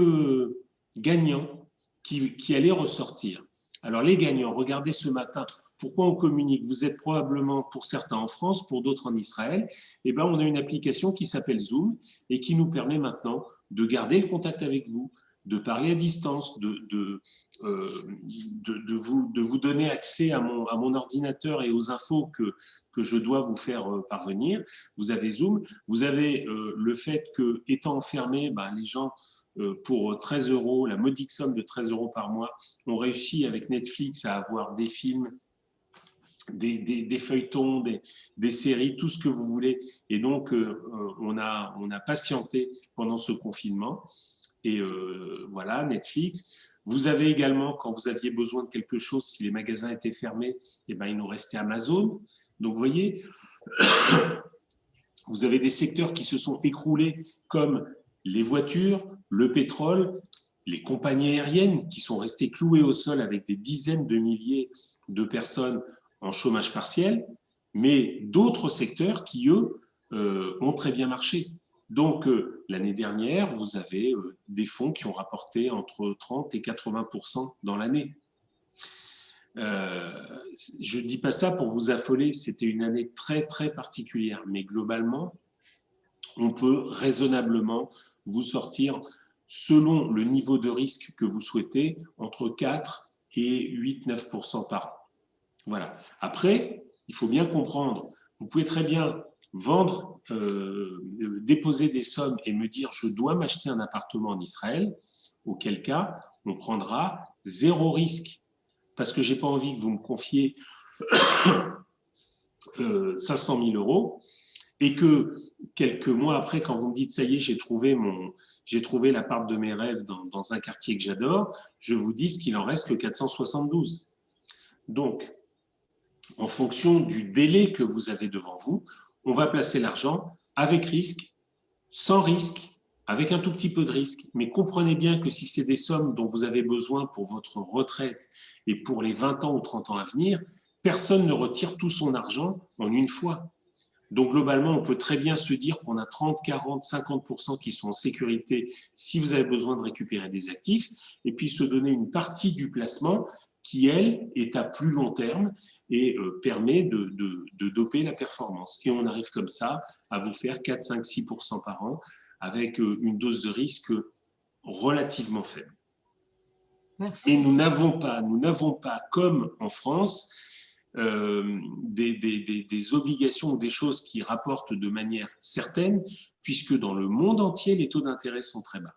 gagnants qui allaient ressortir. Alors, les gagnants, regardez ce matin, pourquoi on communique? Vous êtes probablement, pour certains en France, pour d'autres en Israël. Eh bien, on a une application qui s'appelle Zoom et qui nous permet maintenant de garder le contact avec vous, de parler à distance, de vous donner accès à mon ordinateur et aux infos que je dois vous faire parvenir. Vous avez Zoom, vous avez le fait que, étant enfermés, les gens, pour 13 euros, la modique somme de 13 euros par mois, ont réussi avec Netflix à avoir des films, des feuilletons, des séries, tout ce que vous voulez. Et donc, on a patienté pendant ce confinement. Et voilà, Netflix. Vous avez également, quand vous aviez besoin de quelque chose, si les magasins étaient fermés, eh ben, il nous restait Amazon. Donc, vous voyez, vous avez des secteurs qui se sont écroulés comme les voitures, le pétrole, les compagnies aériennes qui sont restées clouées au sol avec des dizaines de milliers de personnes en chômage partiel, mais d'autres secteurs qui, eux, ont très bien marché. Donc, l'année dernière, vous avez des fonds qui ont rapporté entre 30 et 80% dans l'année. Je ne dis pas ça pour vous affoler, c'était une année très, très particulière, mais globalement, on peut raisonnablement vous sortir, selon le niveau de risque que vous souhaitez, entre 4 et 8-9% par an. Voilà. Après, il faut bien comprendre, vous pouvez très bien vendre, déposer des sommes et me dire je dois m'acheter un appartement en Israël, auquel cas on prendra zéro risque parce que je n'ai pas envie que vous me confiez 500 000 euros et que quelques mois après, quand vous me dites ça y est, j'ai trouvé l'appart de mes rêves dans un quartier que j'adore, je vous dis qu'il en reste que 472. Donc, en fonction du délai que vous avez devant vous, on va placer l'argent avec risque, sans risque, avec un tout petit peu de risque. Mais comprenez bien que si c'est des sommes dont vous avez besoin pour votre retraite et pour les 20 ans ou 30 ans à venir, personne ne retire tout son argent en une fois. Donc globalement, on peut très bien se dire qu'on a 30, 40, 50% qui sont en sécurité si vous avez besoin de récupérer des actifs, et puis se donner une partie du placement qui, elle, est à plus long terme et permet de doper la performance. Et on arrive comme ça à vous faire 4, 5, 6% par an avec une dose de risque relativement faible. Merci. Et nous n'avons pas, comme en France, des obligations ou des choses qui rapportent de manière certaine, puisque dans le monde entier, les taux d'intérêt sont très bas.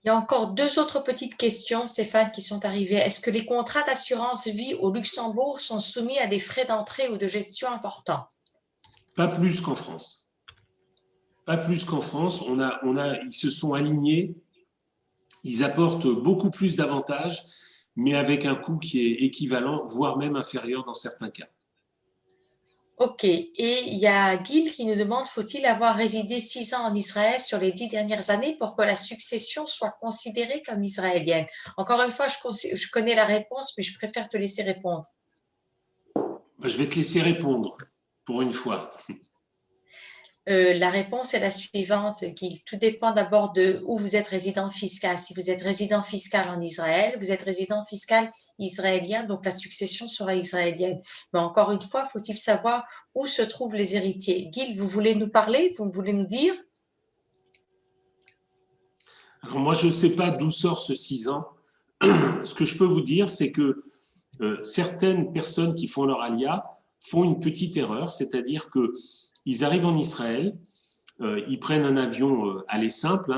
Il y a encore deux autres petites questions, Stéphane, qui sont arrivées. Est-ce que les contrats d'assurance vie au Luxembourg sont soumis à des frais d'entrée ou de gestion importants? Pas plus qu'en France. Pas plus qu'en France. Ils se sont alignés. Ils apportent beaucoup plus d'avantages, mais avec un coût qui est équivalent, voire même inférieur dans certains cas. Ok. Et il y a Gil qui nous demande, faut-il avoir résidé 6 ans en Israël sur les 10 dernières années pour que la succession soit considérée comme israélienne? Encore une fois, je connais la réponse, mais je préfère te laisser répondre. Je vais te laisser répondre, pour une fois. La réponse est la suivante, tout dépend d'abord de où vous êtes résident fiscal. Si vous êtes résident fiscal en Israël, vous êtes résident fiscal israélien, donc la succession sera israélienne. Mais encore une fois, faut-il savoir où se trouvent les héritiers. Gil, vous voulez nous parler? Vous voulez nous dire? Alors moi, je ne sais pas d'où sort ce 6 ans. Ce que je peux vous dire, c'est que certaines personnes qui font leur alia font une petite erreur, c'est-à-dire qu'ils arrivent en Israël, ils prennent un avion aller simple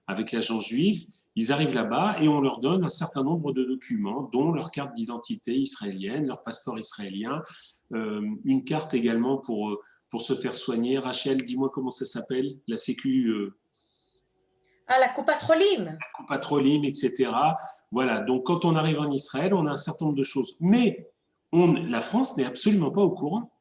avec l'agent juif, ils arrivent là-bas et on leur donne un certain nombre de documents, dont leur carte d'identité israélienne, leur passeport israélien, une carte également pour se faire soigner. Rachel, dis-moi comment ça s'appelle, la Sécu, Ah, la copatrolim. Patrolim, etc. Voilà, donc quand on arrive en Israël, on a un certain nombre de choses. Mais la France n'est absolument pas au courant.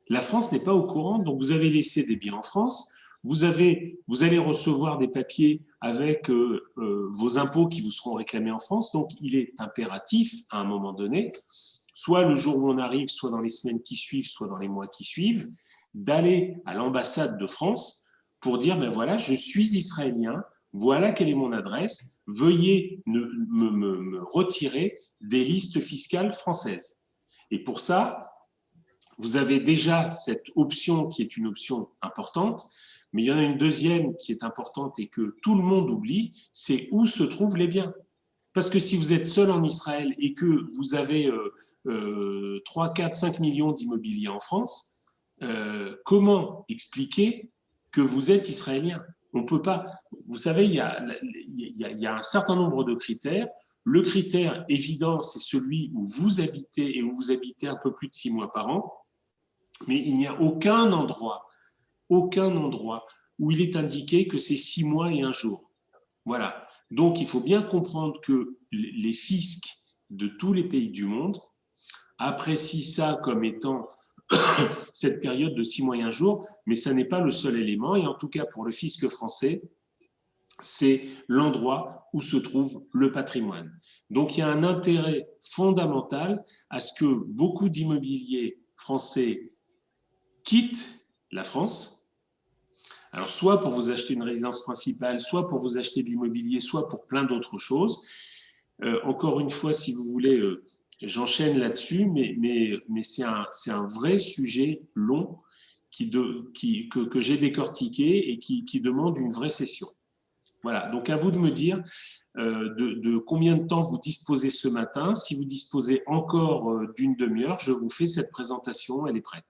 La France n'est pas au courant, donc vous avez laissé des biens en France, vous allez recevoir des papiers avec vos impôts qui vous seront réclamés en France, donc il est impératif, à un moment donné, soit le jour où on arrive, soit dans les semaines qui suivent, soit dans les mois qui suivent, d'aller à l'ambassade de France pour dire, ben voilà, je suis israélien, voilà quelle est mon adresse, veuillez me retirer des listes fiscales françaises. Et pour ça, vous avez déjà cette option qui est une option importante, mais il y en a une deuxième qui est importante et que tout le monde oublie, c'est où se trouvent les biens. Parce que si vous êtes seul en Israël et que vous avez 3, 4, 5 millions d'immobilier en France, comment expliquer que vous êtes israélien? On peut pas. Vous savez, il y a un certain nombre de critères. Le critère évident, c'est celui où vous habitez et où vous habitez un peu plus de 6 mois par an. Mais il n'y a aucun endroit où il est indiqué que c'est 6 mois et un jour. Voilà. Donc, il faut bien comprendre que les fiscs de tous les pays du monde apprécient ça comme étant cette période de 6 mois et un jour, mais ça n'est pas le seul élément. Et en tout cas, pour le fisc français, c'est l'endroit où se trouve le patrimoine. Donc, il y a un intérêt fondamental à ce que beaucoup d'immobiliers français quittent la France. Alors, soit pour vous acheter une résidence principale, soit pour vous acheter de l'immobilier, soit pour plein d'autres choses. Encore une fois, si vous voulez, j'enchaîne là-dessus, mais c'est un vrai sujet long que j'ai décortiqué et qui demande une vraie session. Voilà, donc à vous de me dire de combien de temps vous disposez ce matin. Si vous disposez encore d'une demi-heure, je vous fais cette présentation, elle est prête.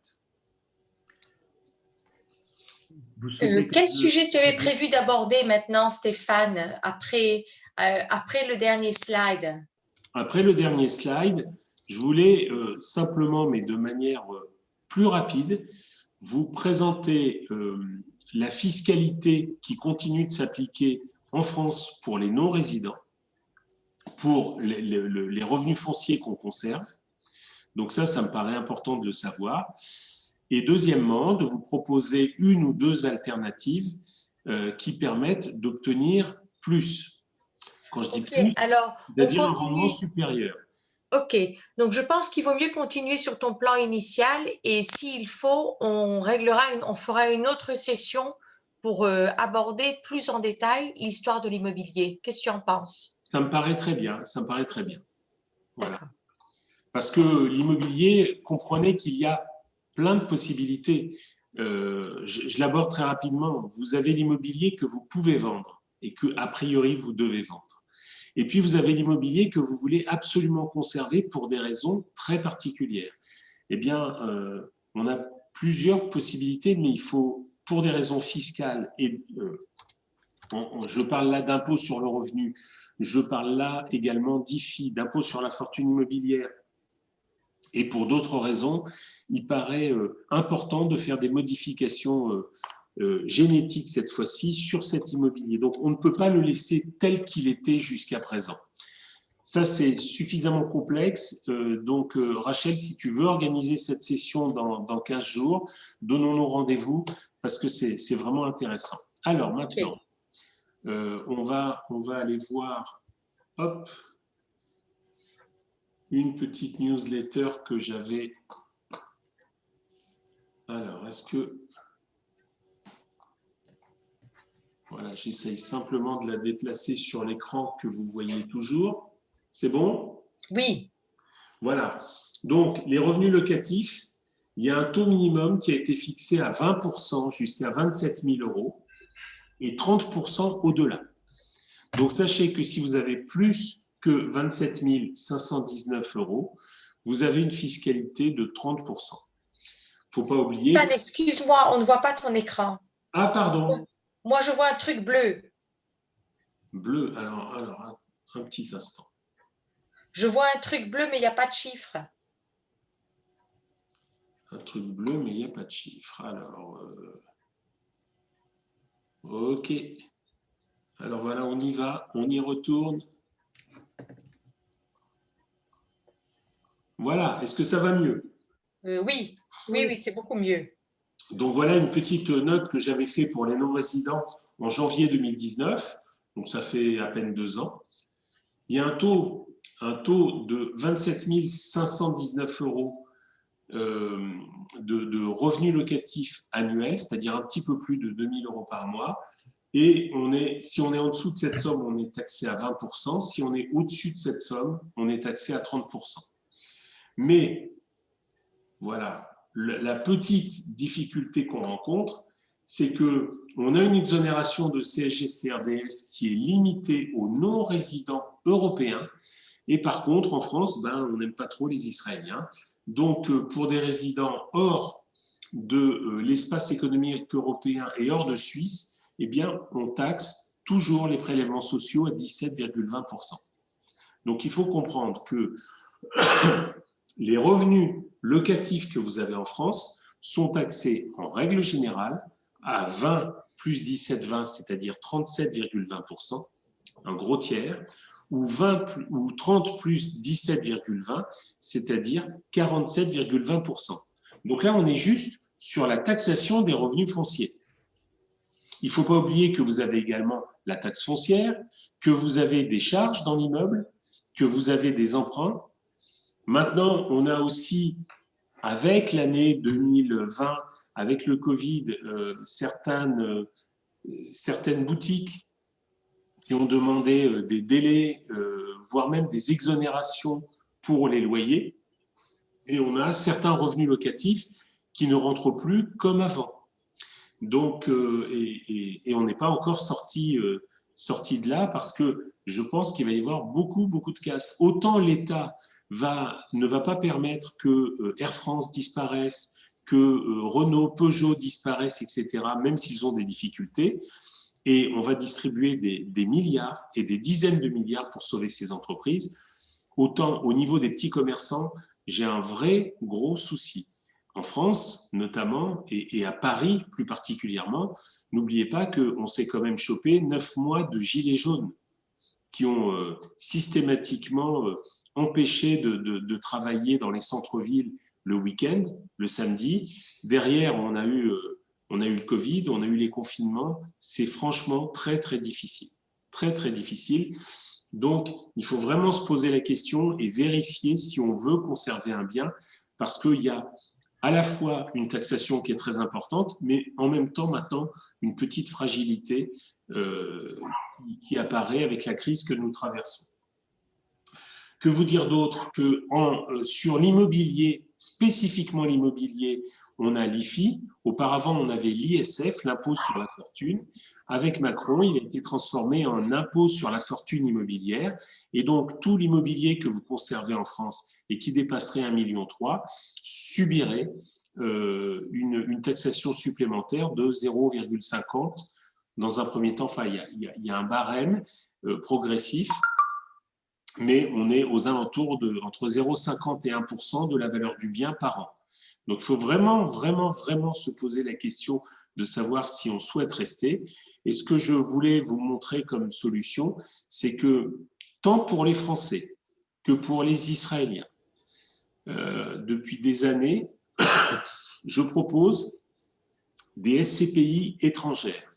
Quel sujet tu avais prévu d'aborder maintenant, Stéphane, après le dernier slide? Après le dernier slide, je voulais simplement, mais de manière plus rapide, vous présenter la fiscalité qui continue de s'appliquer en France pour les non-résidents, pour les revenus fonciers qu'on conserve. Donc ça me paraît important de le savoir. Et deuxièmement, de vous proposer une ou deux alternatives qui permettent d'obtenir plus. Quand je dis plus, alors, c'est-à-dire un rendement supérieur. Ok, donc je pense qu'il vaut mieux continuer sur ton plan initial et s'il faut, on fera une autre session pour aborder plus en détail l'histoire de l'immobilier. Qu'est-ce que tu en penses? Ça me paraît très bien, ça me paraît très bien. Voilà. Parce que l'immobilier, comprenez qu'il y a plein de possibilités. Je l'aborde très rapidement. Vous avez l'immobilier que vous pouvez vendre et que, a priori, vous devez vendre. Et puis, vous avez l'immobilier que vous voulez absolument conserver pour des raisons très particulières. Eh bien, on a plusieurs possibilités, mais il faut, pour des raisons fiscales, et je parle là d'impôt sur le revenu, je parle là également d'IFI, d'impôt sur la fortune immobilière, et pour d'autres raisons, il paraît important de faire des modifications génétiques cette fois-ci sur cet immobilier. Donc, on ne peut pas le laisser tel qu'il était jusqu'à présent. Ça, c'est suffisamment complexe. Donc, Rachel, si tu veux organiser cette session dans 15 jours, donnons-nous rendez-vous parce que c'est vraiment intéressant. Alors, maintenant, on va aller voir, hop, une petite newsletter que j'avais. Alors, est-ce que Voilà, j'essaye simplement de la déplacer sur l'écran que vous voyez toujours. C'est bon? Oui, Voilà. Donc, les revenus locatifs, il y a un taux minimum qui a été fixé à 20% jusqu'à 27 000 euros et 30% au-delà. Donc, sachez que si vous avez plus que 27 519 euros, vous avez une fiscalité de 30%. Il ne faut pas oublier. Stéphane, excuse-moi, on ne voit pas ton écran. Ah, pardon. Moi, je vois un truc bleu. Bleu. Alors un petit instant. Je vois un truc bleu, mais il n'y a pas de chiffre. Un truc bleu, mais il n'y a pas de chiffre. Alors, ok. Alors voilà, on y va, on y retourne. Voilà, est-ce que ça va mieux? Oui, oui, oui, c'est beaucoup mieux. Donc voilà une petite note que j'avais fait pour les non-résidents en janvier 2019. Donc ça fait à peine 2 ans. Il y a un taux de 27 519 euros de revenus locatifs annuels, c'est-à-dire un petit peu plus de 2 000 euros par mois. Et si on est en dessous de cette somme, on est taxé à 20%. Si on est au-dessus de cette somme, on est taxé à 30%. Mais voilà, la petite difficulté qu'on rencontre, c'est qu'on a une exonération de CSG-CRDS qui est limitée aux non-résidents européens. Et par contre, en France, on n'aime pas trop les Israéliens. Donc, pour des résidents hors de l'espace économique européen et hors de Suisse, eh bien, on taxe toujours les prélèvements sociaux à 17,20%. Donc, il faut comprendre que les revenus locatifs que vous avez en France sont taxés en règle générale à 20 plus 17,20, c'est-à-dire 37,20%, un gros tiers, ou 30 plus 17,20, c'est-à-dire 47,20%. Donc là, on est juste sur la taxation des revenus fonciers. Il ne faut pas oublier que vous avez également la taxe foncière, que vous avez des charges dans l'immeuble, que vous avez des emprunts. Maintenant, on a aussi, avec l'année 2020, avec le Covid, certaines boutiques qui ont demandé des délais, voire même des exonérations pour les loyers. Et on a certains revenus locatifs qui ne rentrent plus comme avant. Donc, et on n'est pas encore sorti de là parce que je pense qu'il va y avoir beaucoup de casse. Autant l'État ne va pas permettre que Air France disparaisse, que Renault, Peugeot disparaissent, etc., même s'ils ont des difficultés. Et on va distribuer des milliards et des dizaines de milliards pour sauver ces entreprises. Autant au niveau des petits commerçants, j'ai un vrai gros souci. En France, notamment, et à Paris plus particulièrement, n'oubliez pas qu'on s'est quand même chopé 9 mois de gilets jaunes qui ont systématiquement empêché de travailler dans les centres-villes le week-end, le samedi. Derrière, on a eu le Covid, on a eu les confinements. C'est franchement très difficile. Très difficile. Donc, il faut vraiment se poser la question et vérifier si on veut conserver un bien, parce qu'il y a à la fois une taxation qui est très importante, mais en même temps maintenant une petite fragilité qui apparaît avec la crise que nous traversons. Que vous dire d'autre que sur l'immobilier, spécifiquement l'immobilier, on a l'IFI. Auparavant, on avait l'ISF, l'impôt sur la fortune. Avec Macron, il a été transformé en impôt sur la fortune immobilière. Et donc, tout l'immobilier que vous conservez en France et qui dépasserait 1,3 million subirait une taxation supplémentaire de 0,50 dans un premier temps. Enfin, il y a un barème progressif, mais on est aux alentours entre 0,50 et 1% de la valeur du bien par an. Donc, il faut vraiment se poser la question de savoir si on souhaite rester. Et ce que je voulais vous montrer comme solution, c'est que tant pour les Français que pour les Israéliens, depuis des années, je propose des SCPI étrangères.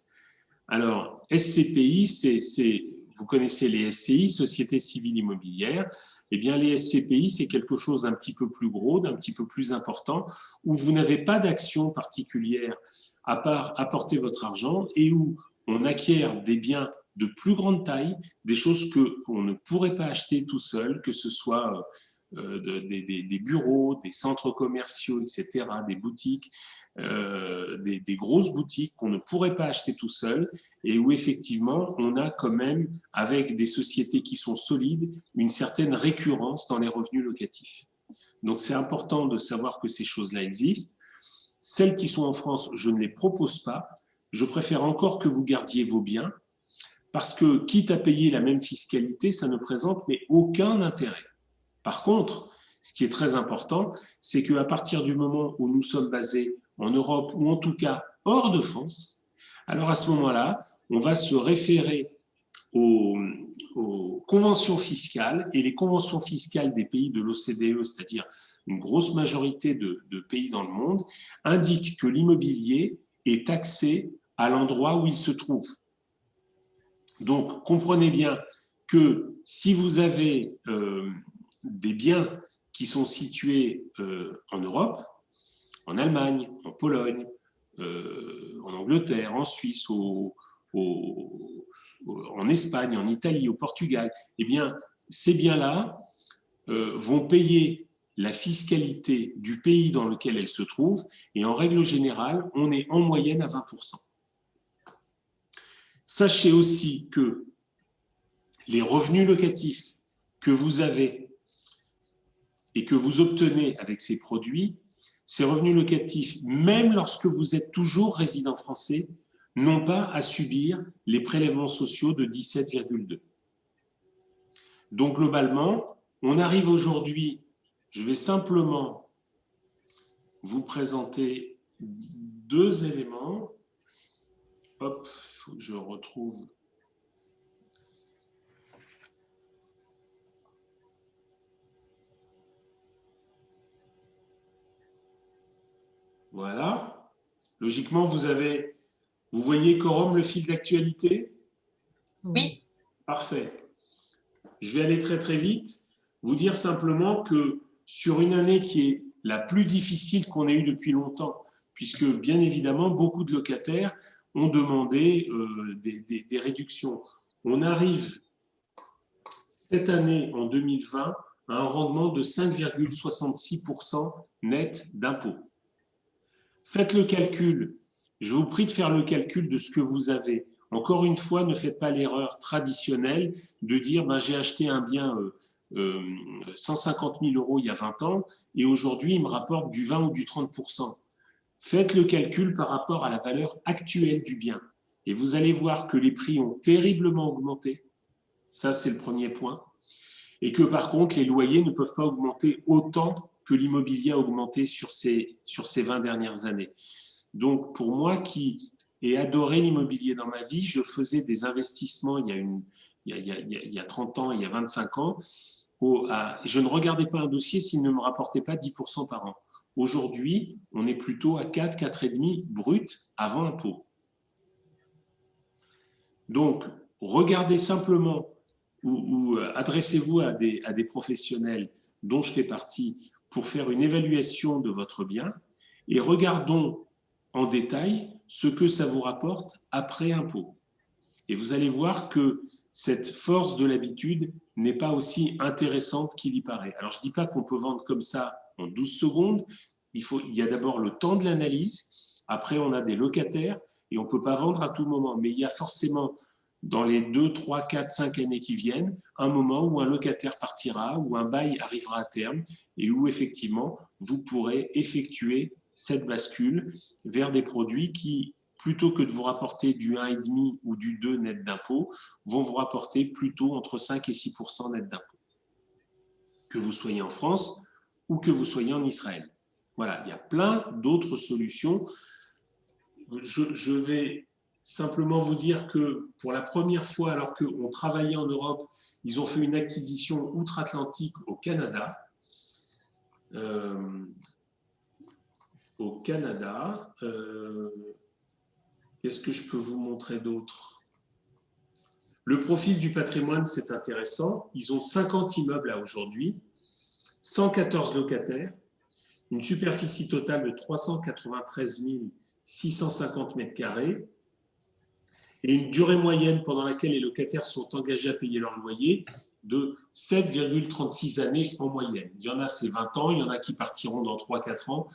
Alors, SCPI, vous connaissez les SCI, Sociétés civiles immobilières. Eh bien, les SCPI, c'est quelque chose d'un petit peu plus gros, d'un petit peu plus important, où vous n'avez pas d'action particulière à part apporter votre argent et où on acquiert des biens de plus grande taille, des choses qu'on ne pourrait pas acheter tout seul, que ce soit des bureaux, des centres commerciaux, etc., des boutiques, des grosses boutiques qu'on ne pourrait pas acheter tout seul et où effectivement on a quand même, avec des sociétés qui sont solides, une certaine récurrence dans les revenus locatifs. Donc c'est important de savoir que ces choses-là existent. Celles qui sont en France, je ne les propose pas. Je préfère encore que vous gardiez vos biens parce que quitte à payer la même fiscalité, ça ne présente mais aucun intérêt. Par contre, ce qui est très important, c'est qu'à partir du moment où nous sommes basés en Europe ou en tout cas hors de France, alors à ce moment-là, on va se référer aux conventions fiscales et les conventions fiscales des pays de l'OCDE, c'est-à-dire une grosse majorité de pays dans le monde, indiquent que l'immobilier est taxé à l'endroit où il se trouve. Donc, comprenez bien que si vous avez des biens qui sont situés en Europe, en Allemagne, en Pologne, en Angleterre, en Suisse, en Espagne, en Italie, au Portugal, eh bien, ces biens-là vont payer la fiscalité du pays dans lequel elles se trouvent, et en règle générale, on est en moyenne à 20%. Sachez aussi que les revenus locatifs que vous avez et que vous obtenez avec ces produits, ces revenus locatifs, même lorsque vous êtes toujours résident français, n'ont pas à subir les prélèvements sociaux de 17,2. Donc globalement, on arrive aujourd'hui, je vais simplement vous présenter deux éléments. Hop, il faut que je retrouve. Voilà. Logiquement, vous voyez Quorum, le fil d'actualité? Oui. Parfait. Je vais aller très très vite, vous dire simplement que sur une année qui est la plus difficile qu'on ait eue depuis longtemps, puisque bien évidemment, beaucoup de locataires ont demandé des réductions. On arrive cette année, en 2020, à un rendement de 5,66% net d'impôts. Faites le calcul. Je vous prie de faire le calcul de ce que vous avez. Encore une fois, ne faites pas l'erreur traditionnelle de dire j'ai acheté un bien 150 000 € il y a 20 ans et aujourd'hui il me rapporte du 20 ou du 30%. Faites le calcul par rapport à la valeur actuelle du bien et vous allez voir que les prix ont terriblement augmenté. Ça, c'est le premier point. Et que par contre, les loyers ne peuvent pas augmenter autant que l'immobilier a augmenté sur ces 20 dernières années. Donc, pour moi qui ai adoré l'immobilier dans ma vie, je faisais des investissements il y a 30 ans, il y a 25 ans. Je ne regardais pas un dossier s'il ne me rapportait pas 10% par an. Aujourd'hui, on est plutôt à 4, 4,5 brut avant impôt. Donc, regardez simplement ou adressez-vous à des professionnels dont je fais partie pour faire une évaluation de votre bien et regardons en détail ce que ça vous rapporte après impôt. Et vous allez voir que cette force de l'habitude n'est pas aussi intéressante qu'il y paraît. Alors, je ne dis pas qu'on peut vendre comme ça en 12 secondes. Il y a d'abord le temps de l'analyse. Après, on a des locataires et on ne peut pas vendre à tout moment. Mais il y a forcément, dans les 2, 3, 4, 5 années qui viennent, un moment où un locataire partira, où un bail arrivera à terme et où effectivement, vous pourrez effectuer cette bascule vers des produits qui, plutôt que de vous rapporter du 1,5 ou du 2 net d'impôt, vont vous rapporter plutôt entre 5 et 6% net d'impôt. Que vous soyez en France ou que vous soyez en Israël. Voilà, il y a plein d'autres solutions. Je vais simplement vous dire que pour la première fois, alors qu'on travaillait en Europe, ils ont fait une acquisition outre-Atlantique au Canada. Qu'est-ce que je peux vous montrer d'autre? Le profil du patrimoine, c'est intéressant. Ils ont 50 immeubles à aujourd'hui, 114 locataires, une superficie totale de 393 650 mètres carrés et une durée moyenne pendant laquelle les locataires sont engagés à payer leur loyer de 7,36 années en moyenne. Il y en a, c'est 20 ans, il y en a qui partiront dans 3-4 ans.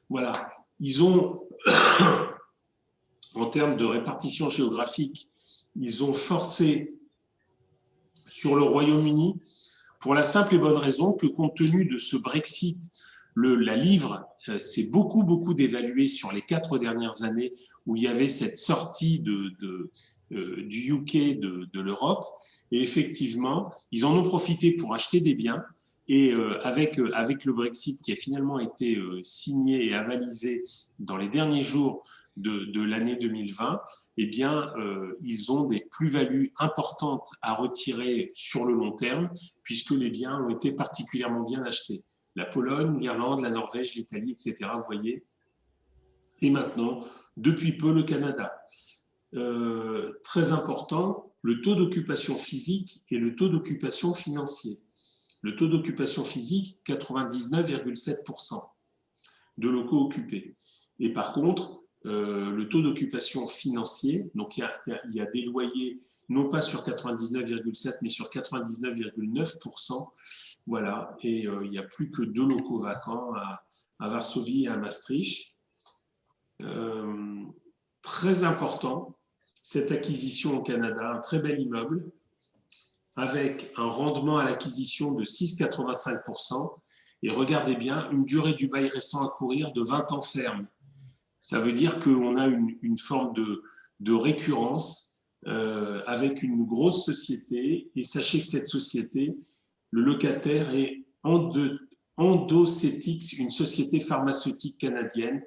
Voilà. Ils ont, en termes de répartition géographique, ils ont forcé sur le Royaume-Uni pour la simple et bonne raison que compte tenu de ce Brexit, la livre s'est beaucoup dévaluée sur les 4 dernières années où il y avait cette sortie du UK de l'Europe. Et effectivement, ils en ont profité pour acheter des biens. Et avec le Brexit qui a finalement été signé et avalisé dans les derniers jours de l'année 2020, eh bien, ils ont des plus-values importantes à retirer sur le long terme, puisque les biens ont été particulièrement bien achetés. La Pologne, l'Irlande, la Norvège, l'Italie, etc. Vous voyez. Et maintenant, depuis peu, le Canada. Très important, le taux d'occupation physique et le taux d'occupation financier. Le taux d'occupation physique, 99,7% de locaux occupés. Et par contre, le taux d'occupation financier, donc il y a des loyers, non pas sur 99,7, mais sur 99,9%. Voilà, et il n'y a plus que 2 locaux vacants à Varsovie et à Maastricht. Très important, cette acquisition au Canada, un très bel immeuble, avec un rendement à l'acquisition de 6,85%. Et regardez bien, une durée du bail restant à courir de 20 ans ferme. Ça veut dire qu'on a une forme de récurrence avec une grosse société. Et sachez que cette société, le locataire est Endocetix, une société pharmaceutique canadienne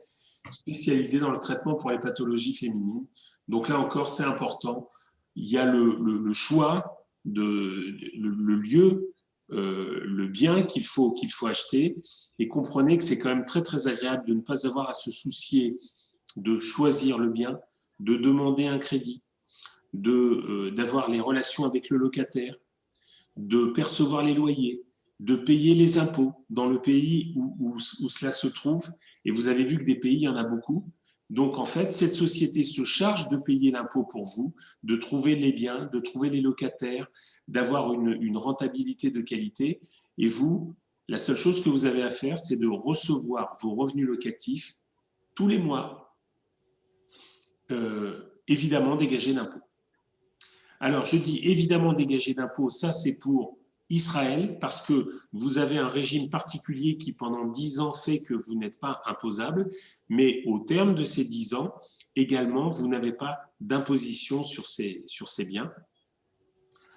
spécialisée dans le traitement pour les pathologies féminines. Donc là encore, c'est important. Il y a le choix, le lieu, le bien qu'il faut acheter. Et comprenez que c'est quand même très agréable de ne pas avoir à se soucier de choisir le bien, de demander un crédit, d'avoir les relations avec le locataire, de percevoir les loyers, de payer les impôts dans le pays où cela se trouve. Et vous avez vu que des pays, il y en a beaucoup. Donc, en fait, cette société se charge de payer l'impôt pour vous, de trouver les biens, de trouver les locataires, d'avoir une rentabilité de qualité. Et vous, la seule chose que vous avez à faire, c'est de recevoir vos revenus locatifs tous les mois, évidemment dégagés d'impôts. Alors, je dis évidemment dégagés d'impôts, ça c'est pour Israël, parce que vous avez un régime particulier qui pendant 10 ans fait que vous n'êtes pas imposable, mais au terme de ces 10 ans, également, vous n'avez pas d'imposition sur ces biens.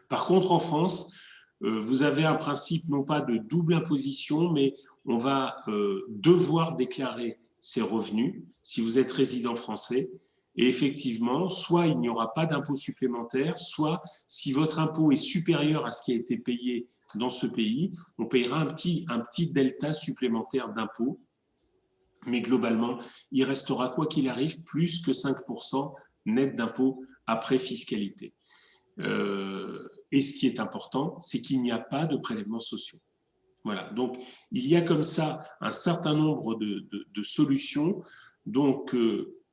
Par contre, en France, vous avez un principe non pas de double imposition, mais on va devoir déclarer ses revenus si vous êtes résident français. Et effectivement, soit il n'y aura pas d'impôt supplémentaire, soit si votre impôt est supérieur à ce qui a été payé dans ce pays, on payera un petit delta supplémentaire d'impôt. Mais globalement, il restera, quoi qu'il arrive, plus que 5% net d'impôt après fiscalité. Et ce qui est important, c'est qu'il n'y a pas de prélèvements sociaux. Voilà, donc il y a comme ça un certain nombre de solutions. Donc,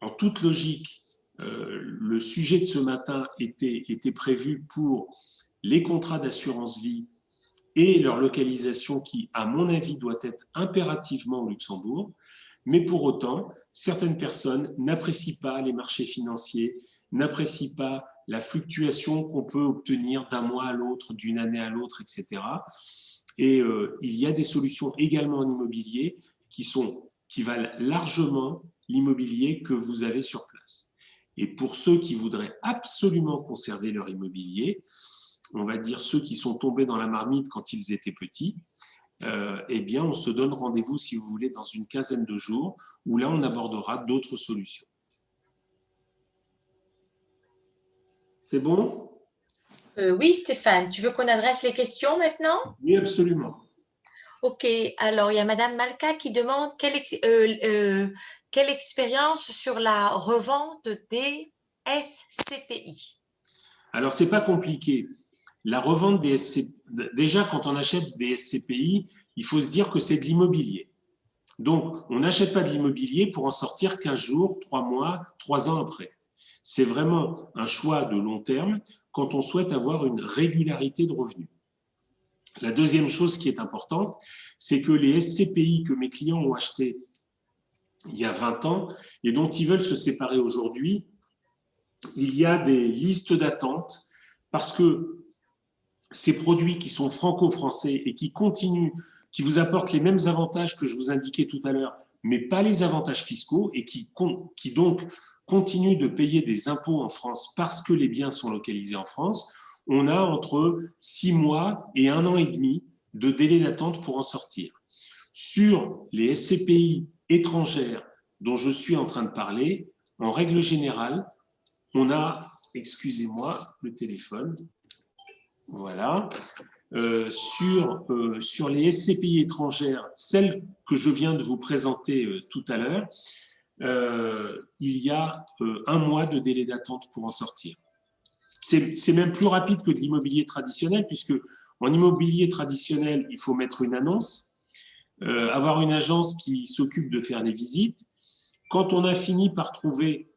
en toute logique, le sujet de ce matin était prévu pour les contrats d'assurance vie et leur localisation qui, à mon avis, doit être impérativement au Luxembourg. Mais pour autant, certaines personnes n'apprécient pas les marchés financiers, n'apprécient pas la fluctuation qu'on peut obtenir d'un mois à l'autre, d'une année à l'autre, etc. Et il y a des solutions également en immobilier qui valent largement l'immobilier que vous avez sur place. Et pour ceux qui voudraient absolument conserver leur immobilier, on va dire ceux qui sont tombés dans la marmite quand ils étaient petits, eh bien, on se donne rendez-vous, si vous voulez, dans une quinzaine de jours, où là, on abordera d'autres solutions. C'est bon? Oui, Stéphane, tu veux qu'on adresse les questions maintenant? Oui, absolument. Ok, alors il y a Madame Malka qui demande quelle expérience sur la revente des SCPI. Alors, ce n'est pas compliqué. La revente des SCPI, déjà, quand on achète des SCPI, il faut se dire que c'est de l'immobilier. Donc, on n'achète pas de l'immobilier pour en sortir 15 jours, 3 mois, 3 ans après. C'est vraiment un choix de long terme quand on souhaite avoir une régularité de revenus. La deuxième chose qui est importante, c'est que les SCPI que mes clients ont achetés il y a 20 ans et dont ils veulent se séparer aujourd'hui, il y a des listes d'attente parce que ces produits qui sont franco-français et qui continuent, qui vous apportent les mêmes avantages que je vous indiquais tout à l'heure, mais pas les avantages fiscaux et qui donc continuent de payer des impôts en France parce que les biens sont localisés en France, on a entre 6 mois et 1 an et demi de délai d'attente pour en sortir. Sur les SCPI étrangères dont je suis en train de parler, en règle générale, on a, excusez-moi, le téléphone, voilà, sur les SCPI étrangères, celles que je viens de vous présenter tout à l'heure, il y a 1 mois de délai d'attente pour en sortir. C'est même plus rapide que de l'immobilier traditionnel, puisque en immobilier traditionnel, il faut mettre une annonce, avoir une agence qui s'occupe de faire les visites. Quand on a fini par trouver,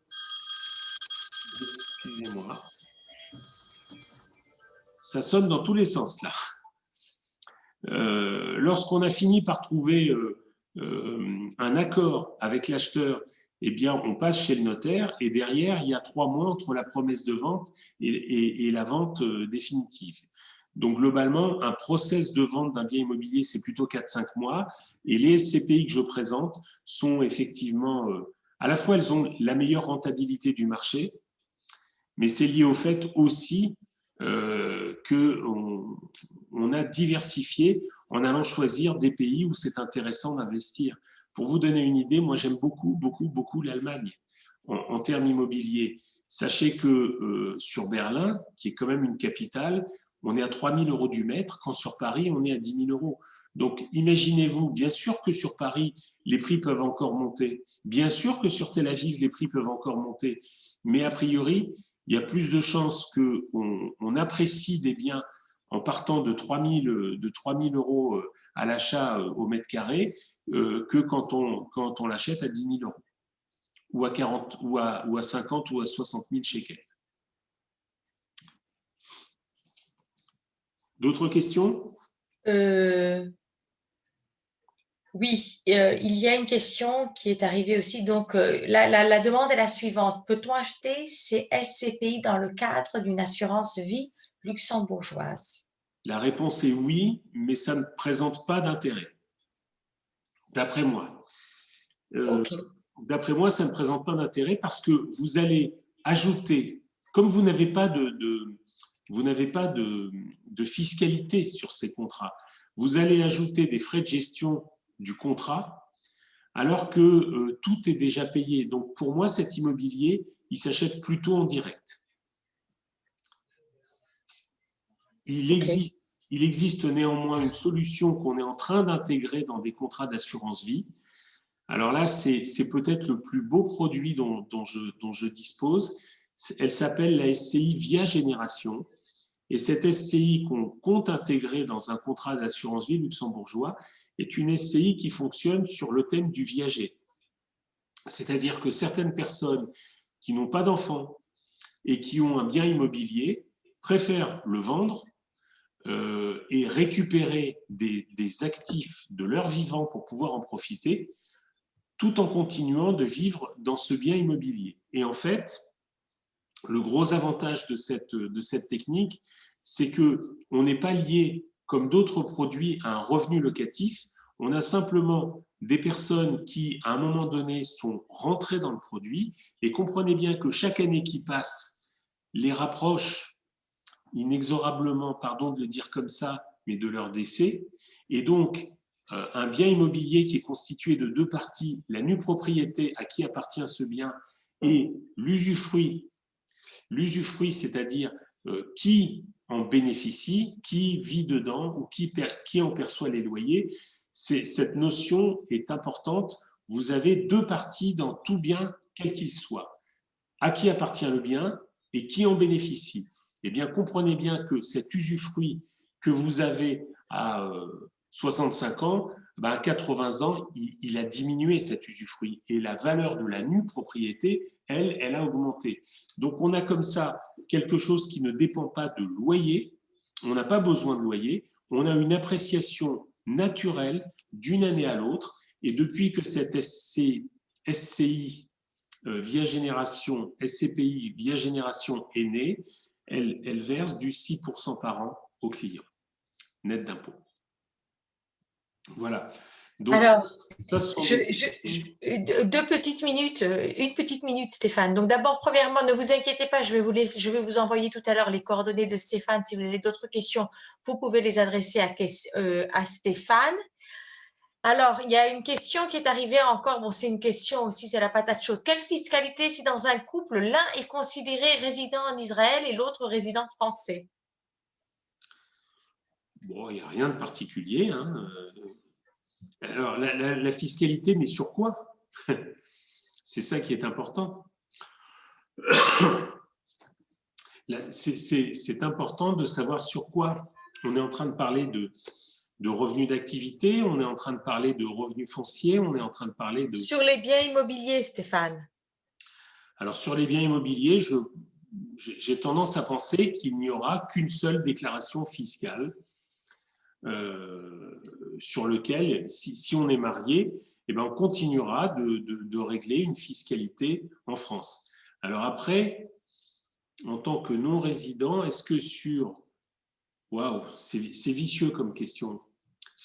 excusez-moi, ça sonne dans tous les sens là. Lorsqu'on a fini par trouver un accord avec l'acheteur, eh bien, on passe chez le notaire et derrière, il y a 3 mois entre la promesse de vente et la vente définitive. Donc, globalement, un process de vente d'un bien immobilier, c'est plutôt 4-5 mois. Et les SCPI que je présente sont effectivement, à la fois, elles ont la meilleure rentabilité du marché, mais c'est lié au fait aussi qu'on a diversifié en allant choisir des pays où c'est intéressant d'investir. Pour vous donner une idée, moi j'aime beaucoup l'Allemagne en termes immobiliers. Sachez que sur Berlin, qui est quand même une capitale, on est à 3 000 € du mètre, quand sur Paris, on est à 10 000 €. Donc imaginez-vous, bien sûr que sur Paris, les prix peuvent encore monter. Bien sûr que sur Tel Aviv, les prix peuvent encore monter. Mais a priori, il y a plus de chances qu'on apprécie des biens en partant de 3 000 € à l'achat au mètre carré que quand on l'achète à 10 000 € ou à 40 ou à 50 ou à 60 000 shekels. D'autres questions? Oui, il y a une question qui est arrivée aussi. Donc, la demande est la suivante. Peut-on acheter ces SCPI dans le cadre d'une assurance vie luxembourgeoise? La réponse est oui, mais ça ne présente pas d'intérêt, d'après moi. Okay. D'après moi, ça ne présente pas d'intérêt parce que vous allez ajouter, comme vous n'avez pas de fiscalité sur ces contrats, vous allez ajouter des frais de gestion du contrat alors que tout est déjà payé. Donc pour moi, cet immobilier, il s'achète plutôt en direct. Il existe néanmoins une solution qu'on est en train d'intégrer dans des contrats d'assurance vie. Alors là, c'est peut-être le plus beau produit dont je dispose. Elle s'appelle la SCI Via Génération. Et cette SCI qu'on compte intégrer dans un contrat d'assurance vie luxembourgeois est une SCI qui fonctionne sur le thème du viager. C'est-à-dire que certaines personnes qui n'ont pas d'enfants et qui ont un bien immobilier préfèrent le vendre et récupérer des actifs de leur vivant pour pouvoir en profiter, tout en continuant de vivre dans ce bien immobilier. Et en fait, le gros avantage de cette technique, c'est qu'on n'est pas lié, comme d'autres produits, à un revenu locatif. On a simplement des personnes qui, à un moment donné, sont rentrées dans le produit et comprenez bien que chaque année qui passe les rapproche inexorablement, pardon de le dire comme ça, mais de leur décès. Et donc, un bien immobilier qui est constitué de 2 parties, la nue propriété à qui appartient ce bien et l'usufruit, c'est-à-dire qui en bénéficie, qui vit dedans ou qui en perçoit les loyers. Cette notion est importante. Vous avez 2 parties dans tout bien, quel qu'il soit. À qui appartient le bien et qui en bénéficie. Eh bien, comprenez bien que cet usufruit que vous avez à 65 ans, à 80 ans, il a diminué cet usufruit et la valeur de la nue propriété, elle a augmenté. Donc, on a comme ça quelque chose qui ne dépend pas de loyer, on n'a pas besoin de loyer, on a une appréciation naturelle d'une année à l'autre et depuis que cette SCI via génération, SCPI via génération est née, elle verse du 6% par an aux clients, net d'impôt. Voilà. Donc, Alors, ça sont deux petites minutes, une petite minute, Stéphane. Donc, d'abord, premièrement, ne vous inquiétez pas, je vais vous envoyer tout à l'heure les coordonnées de Stéphane. Si vous avez d'autres questions, vous pouvez les adresser à Stéphane. Alors, il y a une question qui est arrivée encore. Bon, c'est une question aussi, c'est la patate chaude. Quelle fiscalité si dans un couple, l'un est considéré résident en Israël et l'autre résident français? Bon, il n'y a rien de particulier. Hein. Alors, la fiscalité, mais sur quoi? C'est ça qui est important. C'est important de savoir sur quoi. On est en train de parler de revenus d'activité, on est en train de parler de revenus fonciers, on est en train de parler de… Sur les biens immobiliers, Stéphane. Alors, sur les biens immobiliers, j'ai tendance à penser qu'il n'y aura qu'une seule déclaration fiscale sur lequel, si on est marié, eh ben, on continuera de régler une fiscalité en France. Alors après, en tant que non-résident, est-ce que sur… Waouh, c'est vicieux comme question.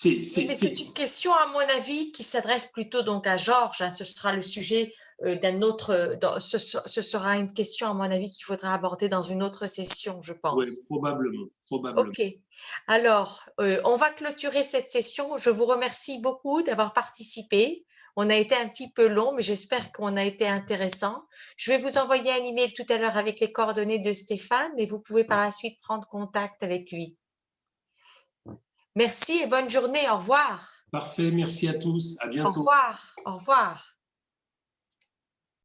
Oui, mais c'est une question, à mon avis, qui s'adresse plutôt donc à Georges. Hein, ce sera le sujet d'un autre… ce sera une question, à mon avis, qu'il faudra aborder dans une autre session, je pense. Oui, probablement. OK. Alors, on va clôturer cette session. Je vous remercie beaucoup d'avoir participé. On a été un petit peu long, mais j'espère qu'on a été intéressant. Je vais vous envoyer un email tout à l'heure avec les coordonnées de Stéphane et vous pouvez par la suite prendre contact avec lui. Merci et bonne journée. Au revoir. Parfait, merci à tous. À bientôt. Au revoir. Au revoir.